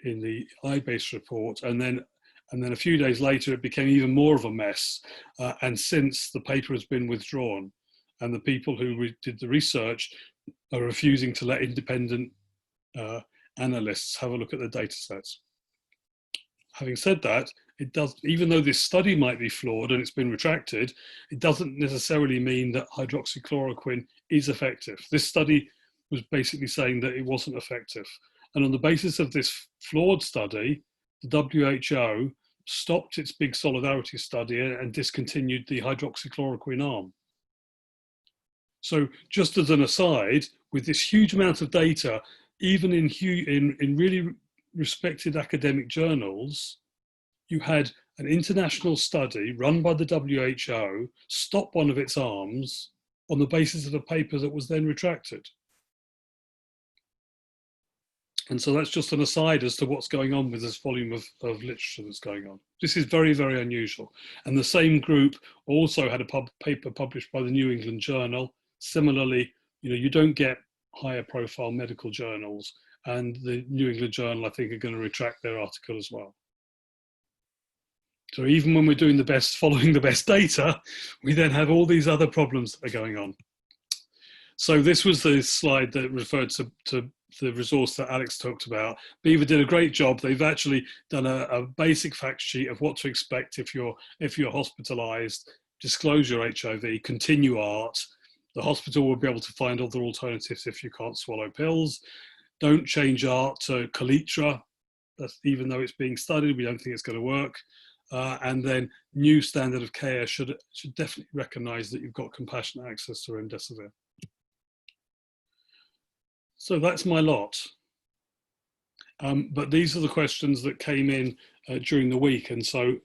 IBASE report, and then a few days later it became even more of a mess. And since the paper has been withdrawn, and the people who did the research are refusing to let independent analysts have a look at the data sets. Having said that, it does, even though this study might be flawed and it's been retracted, it doesn't necessarily mean that hydroxychloroquine is effective. This study was basically saying that it wasn't effective. And on the basis of this flawed study, the WHO stopped its big solidarity study and discontinued the hydroxychloroquine arm. So just as an aside, with this huge amount of data, even in really respected academic journals, you had an international study run by the WHO stop one of its arms on the basis of a paper that was then retracted. And so that's just an aside as to what's going on with this volume of literature that's going on. This is very, very unusual. And the same group also had a paper published by the New England Journal. Similarly, you don't get higher profile medical journals, and the New England Journal, I think, are going to retract their article as well. So even when we're doing the best, following the best data, we then have all these other problems that are going on. So this was the slide that referred to the resource that Alex talked about. BHIVA did a great job. They've actually done a basic fact sheet of what to expect if you're hospitalized, disclose your HIV, continue ART. The hospital will be able to find other alternatives if you can't swallow pills. Don't change ART to Calitra. Even though it's being studied, we don't think it's going to work. And then new standard of care should definitely recognise that you've got compassionate access to remdesivir. So that's my lot. But these are the questions that came in during the week, and so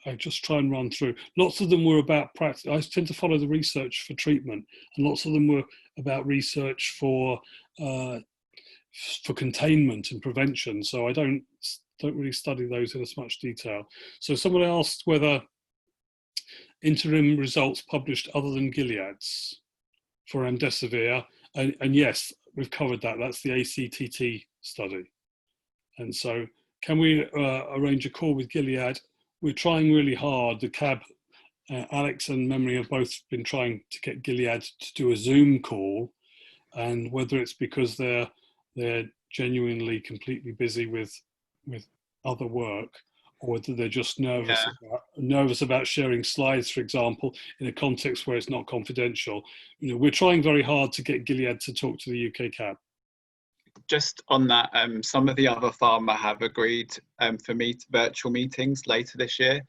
I just try and run through. Lots of them were about practice. I tend to follow the research for treatment, and lots of them were about research for containment and prevention. So I don't really study those in as much detail. So someone asked whether interim results published other than Gilead's for remdesivir, and yes, we've covered that. That's the ACTT study. And so can we arrange a call with Gilead? We're trying really hard. The CAB, Alex and Memory have both been trying to get Gilead to do a Zoom call, and whether it's because they're genuinely completely busy with other work, or whether they're just nervous about sharing slides, for example, in a context where it's not confidential. We're trying very hard to get Gilead to talk to the UK CAB. Just on that, some of the other pharma have agreed for virtual meetings later this year.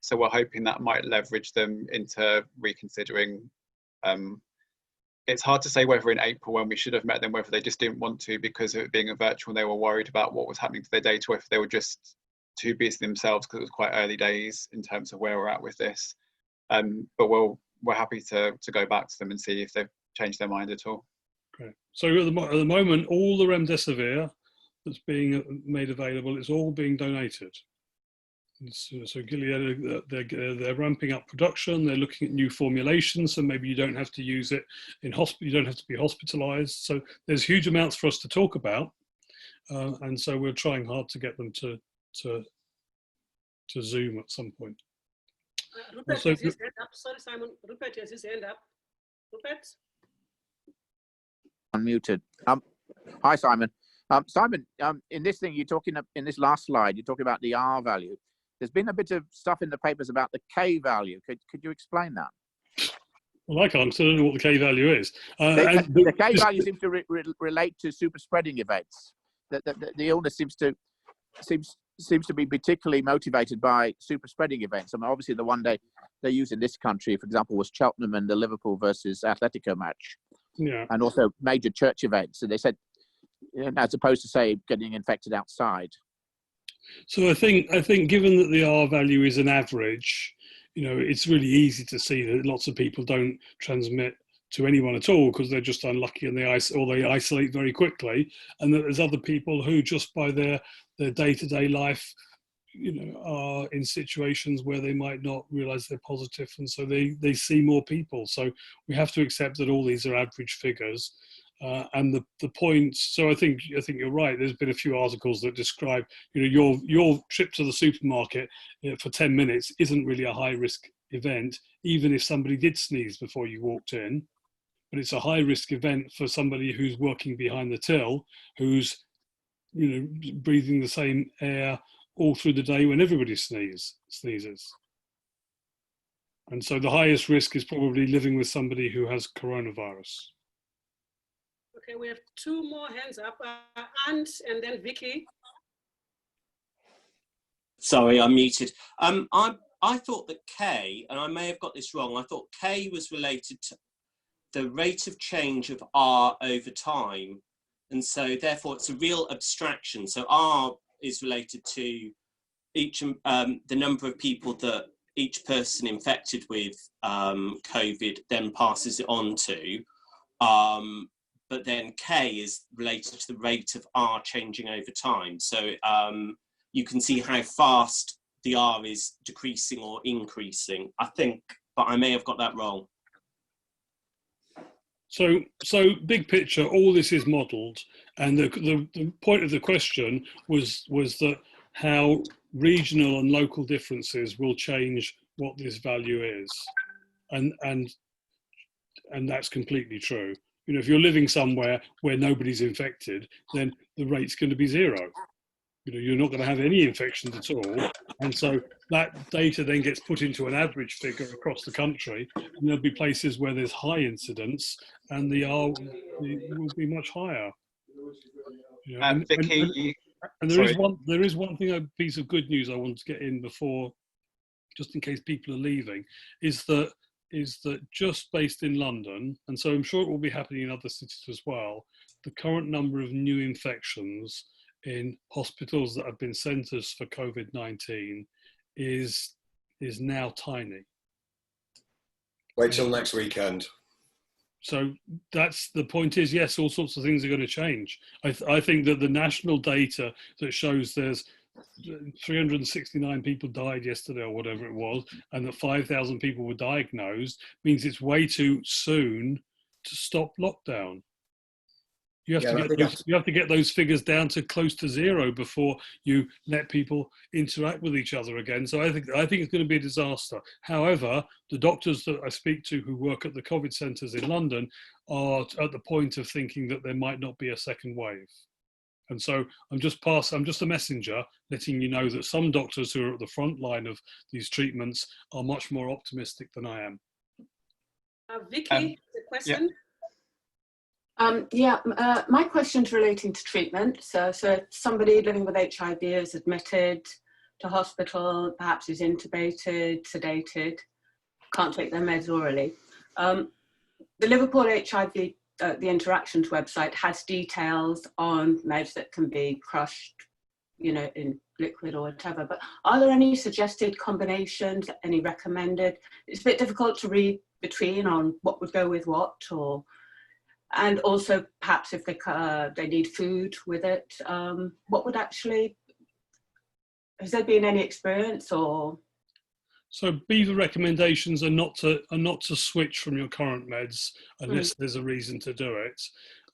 So we're hoping that might leverage them into reconsidering. It's hard to say whether in April, when we should have met them, whether they just didn't want to because of it being a virtual, they were worried about what was happening to their data, or if they were just too busy themselves because it was quite early days in terms of where we're at with this. But we're happy to go back to them and see if they've changed their mind at all. Okay. So at the moment, all the remdesivir that's being made available is all being donated. So Gilead, they're ramping up production. They're looking at new formulations, so maybe you don't have to use it in hospital. You don't have to be hospitalized. So there's huge amounts for us to talk about, and so we're trying hard to get them to Zoom at some point. Rupert has his hand up. Sorry, Simon. Rupert has his hand up. Rupert? Unmuted. Hi, Simon. Simon, in this thing, you're talking in this last slide, you're talking about the R value. There's been a bit of stuff in the papers about the K value. Could you explain that? Well, I can't, because I don't know what the K value is. The K value seems to relate to super spreading events. The illness seems to be particularly motivated by super spreading events. I mean, obviously the one they use in this country, for example, was Cheltenham and the Liverpool versus Atletico match. Yeah. And also major church events. So they said, as opposed to say getting infected outside. So I think given that the R value is an average, it's really easy to see that lots of people don't transmit to anyone at all because they're just unlucky and they isolate very quickly, and that there's other people who just by their day-to-day life are in situations where they might not realize they're positive, and so they see more people. So we have to accept that all these are average figures. And the point, so I think you're right. There's been a few articles that describe, your trip to the supermarket for 10 minutes isn't really a high risk event, even if somebody did sneeze before you walked in. But it's a high risk event for somebody who's working behind the till, who's breathing the same air all through the day when everybody sneezes. And so the highest risk is probably living with somebody who has coronavirus. Okay, we have two more hands up, Ant and then Vicky. Sorry, I'm muted. I thought that K, and I may have got this wrong, I thought K was related to the rate of change of R over time. And so therefore it's a real abstraction. So R is related to each, the number of people that each person infected with COVID then passes it on to. But then K is related to the rate of R changing over time. So you can see how fast the R is decreasing or increasing, I think, but I may have got that wrong. So big picture, all this is modelled, and the point of the question was that how regional and local differences will change what this value is, and that's completely true. If you're living somewhere where nobody's infected, then the rate's going to be zero. You're not going to have any infections at all, and so that data then gets put into an average figure across the country, and there'll be places where there's high incidence, and the R will be much higher. Vicky, and there is one thing, a piece of good news I want to get in before, just in case people are leaving, is that just based in London, and so I'm sure it will be happening in other cities as well, the current number of new infections in hospitals that have been centres for COVID-19 is now tiny. Wait till next weekend. So that's the point is, yes, all sorts of things are going to change. I think that the national data that shows there's 369 people died yesterday or whatever it was, and that 5,000 people were diagnosed means it's way too soon to stop lockdown. You have to get those figures down to close to zero before you let people interact with each other again. So I think it's going to be a disaster. However, the doctors that I speak to who work at the COVID centres in London are at the point of thinking that there might not be a second wave. And so I'm just a messenger letting you know that some doctors who are at the front line of these treatments are much more optimistic than I am. Vicky, the question. Yeah. My question's relating to treatment. So somebody living with HIV is admitted to hospital, perhaps is intubated, sedated, can't take their meds orally. The Liverpool HIV, the Interactions website has details on meds that can be crushed, in liquid or whatever, but are there any suggested combinations, any recommended? It's a bit difficult to read between on what would go with what, and also perhaps if they need food with it, what would actually, has there been any experience or? So BHIVA recommendations are not to switch from your current meds unless there's a reason to do it.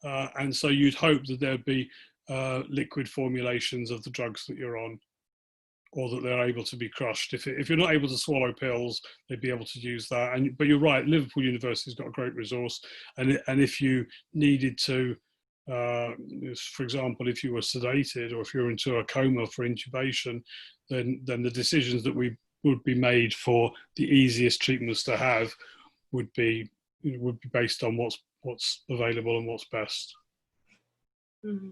And so you'd hope that there'd be liquid formulations of the drugs that you're on, or that they're able to be crushed. If you're not able to swallow pills, they'd be able to use that. But you're right, Liverpool University's got a great resource. And if you needed to, for example, if you were sedated or if you're into a coma for intubation, then the decisions that would be made for the easiest treatments to have would be based on what's available and what's best. Mm-hmm.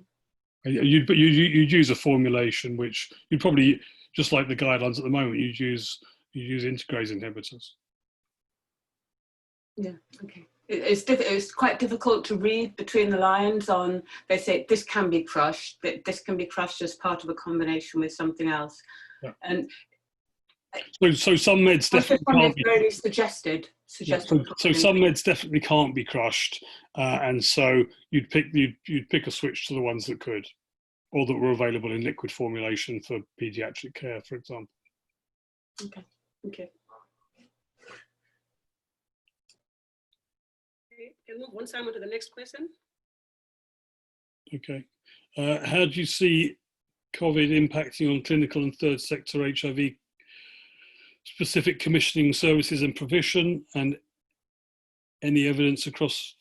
You'd use a formulation which you'd probably, just like the guidelines at the moment, you'd use integrase inhibitors. Yeah, okay. It's quite difficult to read between the lines on, they say this can be crushed, but this can be crushed as part of a combination with something else. Yeah. And so some meds definitely can't be really suggested. So some meds definitely can't be crushed, and so you'd pick a switch to the ones that could, or that were available in liquid formulation for paediatric care, for example. Okay. Okay. Can move on, Simon, to the next question. Okay. How do you see COVID impacting on clinical and third sector HIV specific commissioning services and provision, and any evidence across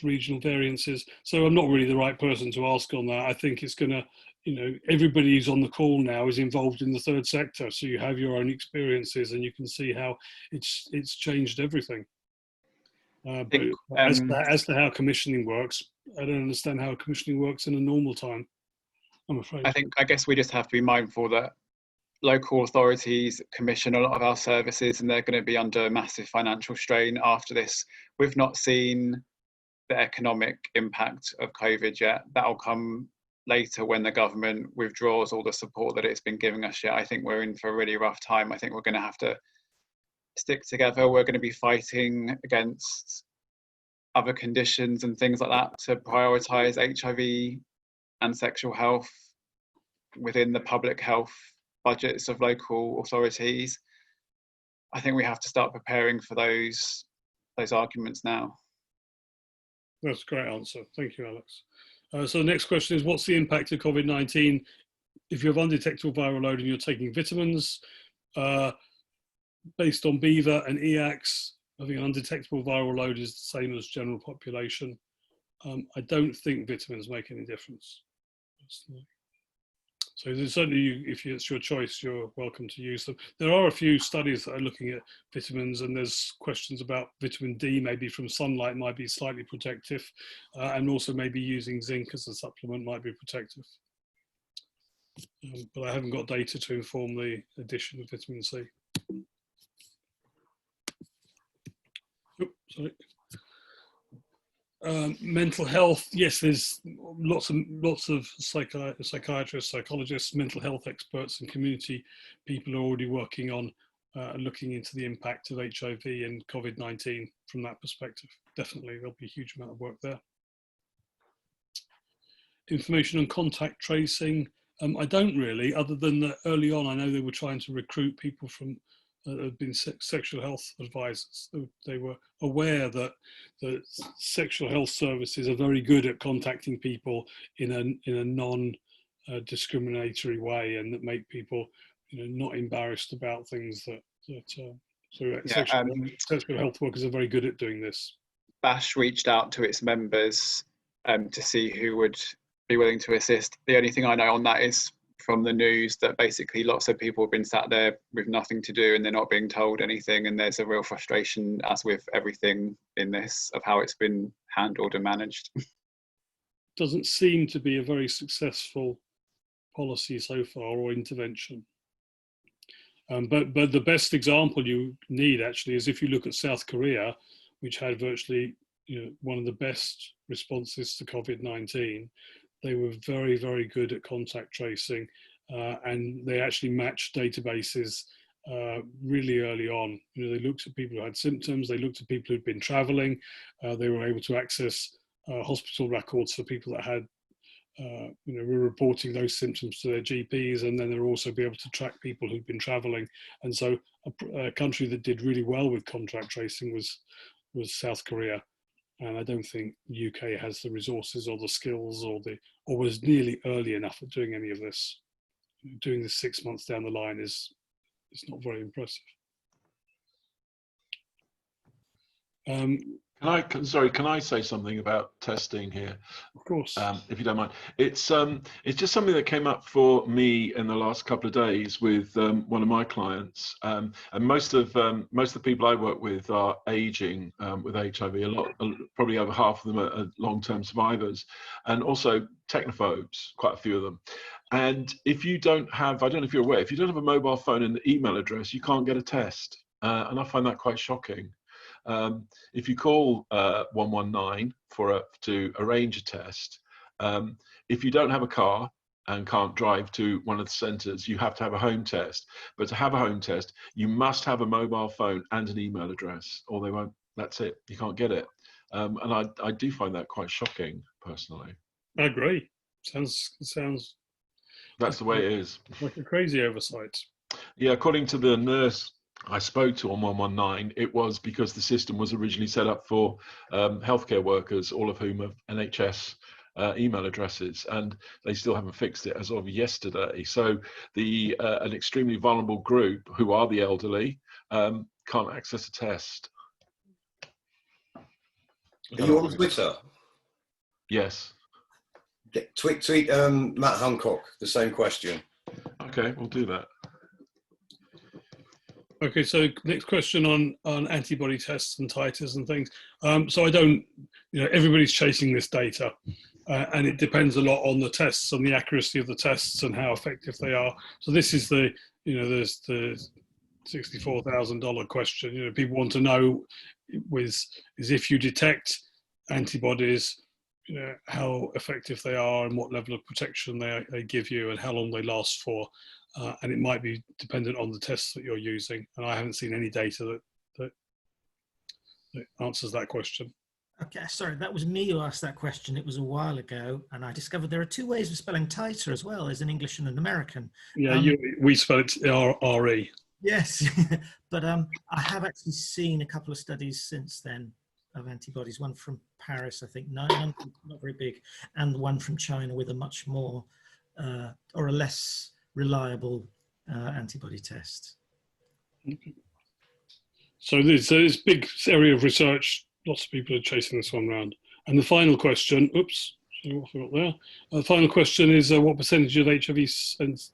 regional variances? So I'm not really the right person to ask on that. I think it's going to, you know, everybody who's on the call now is involved in the third sector, so you have your own experiences and you can see how it's changed everything. But as to how commissioning works, I don't understand how commissioning works in a normal time, I'm afraid. I guess we just have to be mindful that local authorities commission a lot of our services and they're going to be under massive financial strain after this. We've not seen the economic impact of COVID yet. That'll come later when the government withdraws all the support that it's been giving us yet. I think we're in for a really rough time. I think we're going to have to stick together. We're going to be fighting against other conditions and things like that to prioritise HIV and sexual health within the public health budgets of local authorities. I think we have to start preparing for those arguments now. That's a great answer. Thank you, Alex. So the next question is, what's the impact of COVID-19 if you have undetectable viral load and you're taking vitamins? Based on BHIVA and EACS, I think undetectable viral load is the same as general population. I don't think vitamins make any difference. So certainly, if it's your choice, you're welcome to use them. There are a few studies that are looking at vitamins, and there's questions about vitamin D, maybe from sunlight might be slightly protective, and also maybe using zinc as a supplement might be protective. But I haven't got data to inform the addition of vitamin C. Oops, sorry. Mental health, yes, there's lots of psychiatrists, psychologists, mental health experts and community people are already working on looking into the impact of HIV and COVID-19 from that perspective. Definitely, there'll be a huge amount of work there. Information on contact tracing, I don't really, other than that early on I know they were trying to recruit people from have been sexual health advisors. They were aware that the sexual health services are very good at contacting people in a non-discriminatory way, and that make people, you know, not embarrassed about things sexual health workers are very good at doing this. BASH reached out to its members to see who would be willing to assist. The only thing I know on that is from the news that basically lots of people have been sat there with nothing to do and they're not being told anything, and there's a real frustration, as with everything in this, of how it's been handled and managed. Doesn't seem to be a very successful policy so far, or intervention. But the best example you need actually is if you look at South Korea, which had virtually, you know, one of the best responses to COVID-19. They were very, very good at contact tracing, and they actually matched databases really early on. You know, they looked at people who had symptoms, they looked at people who'd been traveling, they were able to access hospital records for people that had, you know, were reporting those symptoms to their GPs, and then they were also be able to track people who'd been traveling. And so a country that did really well with contact tracing was South Korea. And I don't think UK has the resources or the skills or was nearly early enough at doing any of this. Doing this 6 months down the line is not very impressive. Can I say something about testing here? Of course. If you don't mind. It's just something that came up for me in the last couple of days with one of my clients. And most of the people I work with are aging with HIV. Probably over half of them are long-term survivors, and also technophobes, quite a few of them. And if you don't have, I don't know if you're aware, if you don't have a mobile phone and the email address, you can't get a test. And I find that quite shocking. If you call 119 to arrange a test, if you don't have a car and can't drive to one of the centres, you have to have a home test. But to have a home test, you must have a mobile phone and an email address, or they won't. That's it. You can't get it. And I do find that quite shocking, personally. I agree. Sounds. That's the way it is. Like a crazy oversight. Yeah, according to the nurse I spoke to on 119, it was because the system was originally set up for healthcare workers, all of whom are NHS email addresses, and they still haven't fixed it as of yesterday. So the an extremely vulnerable group, who are the elderly, can't access a test. Are you on Twitter? Yes. Tweet Matt Hancock the same question. Okay, we'll do that. Okay, so next question on antibody tests and titers and things. So I don't, everybody's chasing this data, and it depends a lot on the tests, on the accuracy of the tests and how effective they are. So this is the, there's the $64,000 question. People want to know is if you detect antibodies, how effective they are and what level of protection they give you and how long they last for. And it might be dependent on the tests that you're using. And I haven't seen any data that answers that question. Okay, sorry, that was me who asked that question. It was a while ago, and I discovered there are two ways of spelling titer as well, as in English and in American. Yeah, we spell it R-E. Yes, but I have actually seen a couple of studies since then of antibodies, one from Paris, I think, none, not very big, and one from China with a much more, or a less reliable antibody test. So there's big area of research, lots of people are chasing this one around. And the final question, oops, what I forgot there. The final question is what percentage of HIV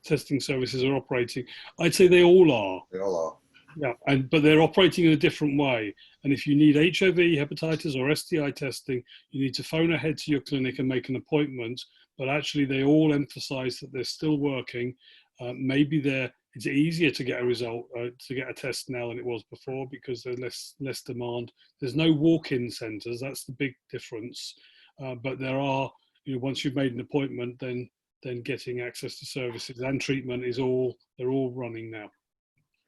testing services are operating? I'd say they all are. They all are. Yeah, but they're operating in a different way. And if you need HIV, hepatitis or STI testing, you need to phone ahead to your clinic and make an appointment. But actually they all emphasize that they're still working. Maybe it's easier to get a result, to get a test now than it was before because there's less demand. There's no walk-in centres, that's the big difference. But there are, once you've made an appointment, then getting access to services and treatment they're all running now.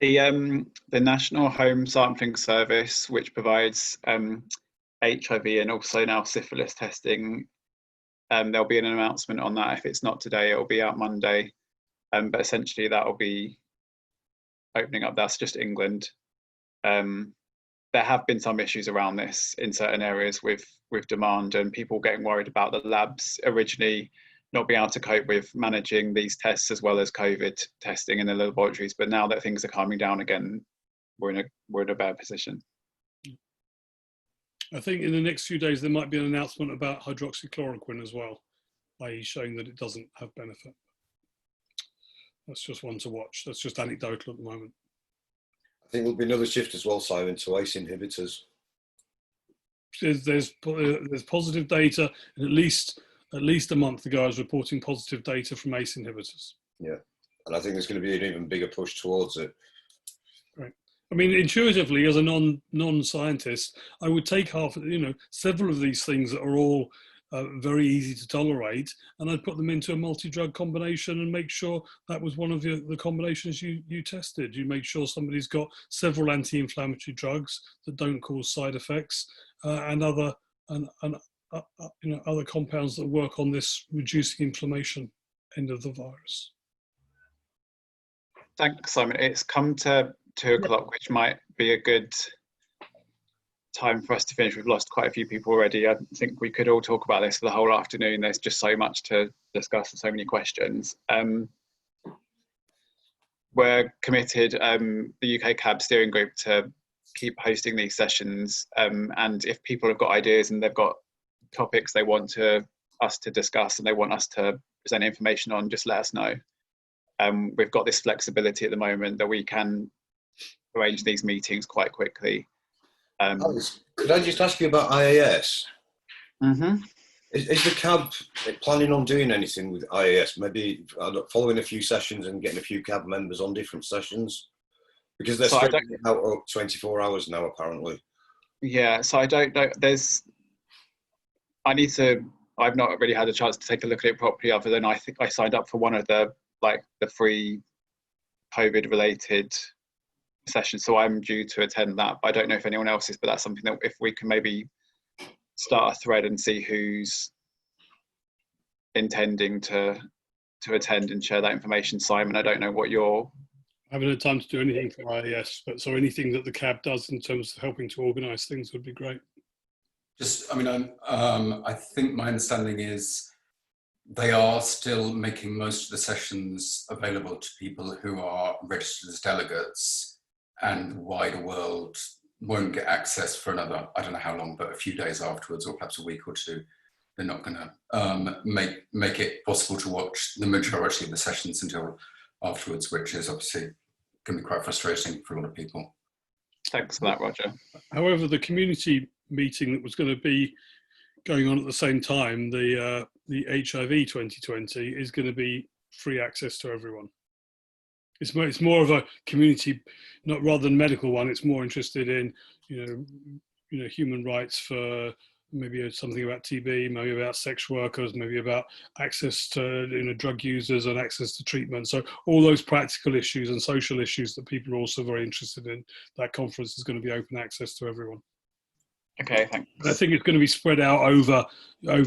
The National Home Sampling Service, which provides HIV and also now syphilis testing, there'll be an announcement on that. If it's not today, it'll be out Monday. But essentially that will be opening up. That's just England. There have been some issues around this in certain areas with demand and people getting worried about the labs originally not being able to cope with managing these tests as well as COVID testing in the laboratories. But now that things are calming down again, we're in a better position. I think in the next few days there might be an announcement about hydroxychloroquine as well, i.e. showing that it doesn't have benefit. That's just one to watch. That's just anecdotal at the moment. I think there'll be another shift as well, Simon, to ACE inhibitors. There's positive data, and at least a month ago I was reporting positive data from ACE inhibitors. Yeah, and I think there's going to be an even bigger push towards it. Right. I mean, intuitively, as a non-scientist, I would take several of these things that are all very easy to tolerate, and I'd put them into a multi-drug combination and make sure that was one of the combinations you tested. You make sure somebody's got several anti-inflammatory drugs that don't cause side effects and other compounds that work on this reducing inflammation end of the virus. Thanks, Simon. It's come to 2 o'clock, which might be a good time for us to finish. We've lost quite a few people already. I think we could all talk about this for the whole afternoon. There's just so much to discuss and so many questions. We're committed, the UK CAB steering group, to keep hosting these sessions. And if people have got ideas and they've got topics they want us to discuss and they want us to present information on, just let us know. We've got this flexibility at the moment that we can arrange these meetings quite quickly. Could I just ask you about IAS? Mm-hmm. Is the CAB planning on doing anything with IAS? Maybe following a few sessions and getting a few CAB members on different sessions? Because they're spreading it out 24 hours now, apparently. Yeah, so I don't know. I've not really had a chance to take a look at it properly, other than I think I signed up for one of the free COVID-related sessions, so I'm due to attend that. But I don't know if anyone else is, but that's something that if we can maybe start a thread and see who's intending to attend and share that information. Simon, I don't know what you're... I haven't had time to do anything for IAS, but so anything that the CAB does in terms of helping to organise things would be great. Just, I mean, I think my understanding is they are still making most of the sessions available to people who are registered as delegates, and the wider world won't get access for another, I don't know how long, but a few days afterwards, or perhaps a week or two. They're not going to make it possible to watch the majority of the sessions until afterwards, which is obviously going to be quite frustrating for a lot of people. Thanks for that, Roger. However, the community meeting that was going to be going on at the same time, the HIV 2020, is going to be free access to everyone. It's more of a community, not rather than medical one. It's more interested in, you know, human rights for maybe something about TB, maybe about sex workers, maybe about access to, you know, drug users and access to treatment. So all those practical issues and social issues that people are also very interested in, that conference is going to be open access to everyone. Okay, thanks. And I think it's going to be spread out over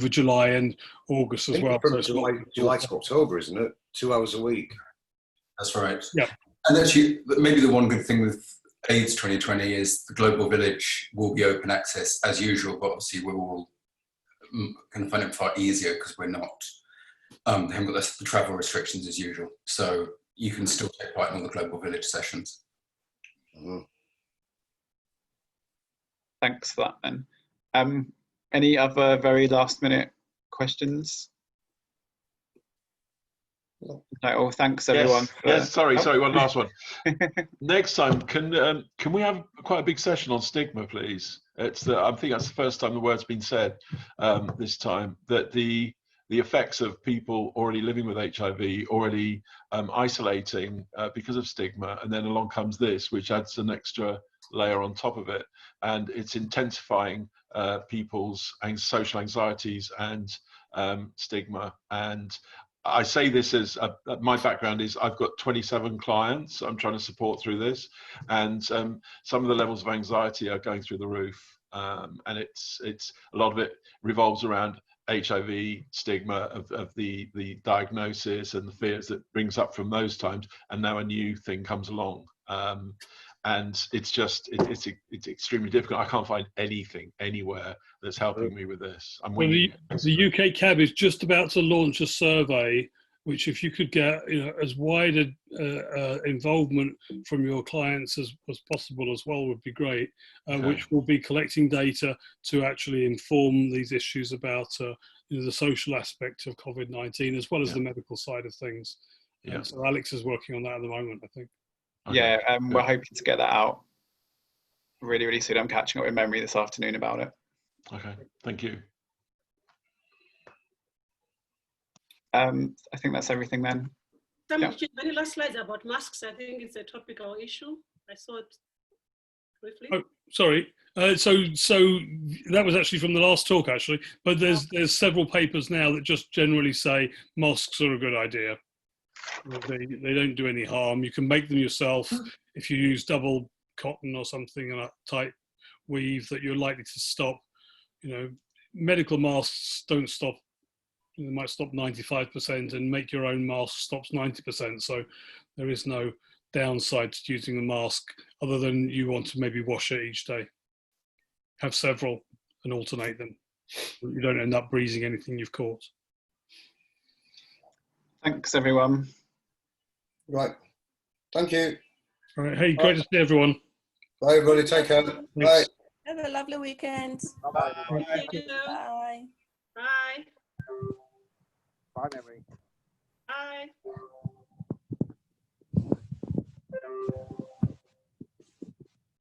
July and August as well. From July to October, isn't it? 2 hours a week. That's right. Yeah. And actually, maybe the one good thing with AIDS 2020 is the Global Village will be open access as usual, but obviously we're all going to find it far easier because we're not, they haven't got the travel restrictions as usual. So you can still take part in all the Global Village sessions. Thanks for that then. Any other very last minute questions? No, well, thanks everyone. Yes, sorry, one last one. Next time, can we have quite a big session on stigma, please? I think that's the first time the word's been said this time, that the effects of people already living with HIV, already isolating because of stigma, and then along comes this, which adds an extra layer on top of it, and it's intensifying people's social anxieties and stigma. And I say this as my background is I've got 27 clients I'm trying to support through this, and some of the levels of anxiety are going through the roof, and it's a lot of it revolves around HIV, stigma of the diagnosis and the fears that brings up from those times, and now a new thing comes along. And it's extremely difficult. I can't find anything anywhere that's helping me with this. I'm winging it. The UK CAB is just about to launch a survey, which if you could get, you know, as wide involvement from your clients as possible as well would be great, which will be collecting data to actually inform these issues about you know, the social aspect of COVID-19 as well as the medical side of things. So Alex is working on that at the moment, I think. Okay. Yeah, we're hoping to get that out really, really soon. I'm catching up with Memory this afternoon about it. Okay, thank you. I think that's everything then. Any last slides about masks? I think it's a topical issue. I saw it briefly. Oh, sorry. So that was actually from the last talk, actually. But there's several papers now that just generally say masks are a good idea. They don't do any harm. You can make them yourself if you use double cotton or something and a tight weave that you're likely to stop. You know, medical masks don't stop. They might stop 95%, and make your own mask stops 90%. So there is no downside to using the mask other than you want to maybe wash it each day. Have several and alternate them. You don't end up breathing anything you've caught. Thanks, everyone. Right. Thank you. All right. Hey, great to see everyone. Bye, everybody. Take care. Thanks. Bye. Have a lovely weekend. Bye. Thank you. Bye. Bye. Bye, Memory. Bye.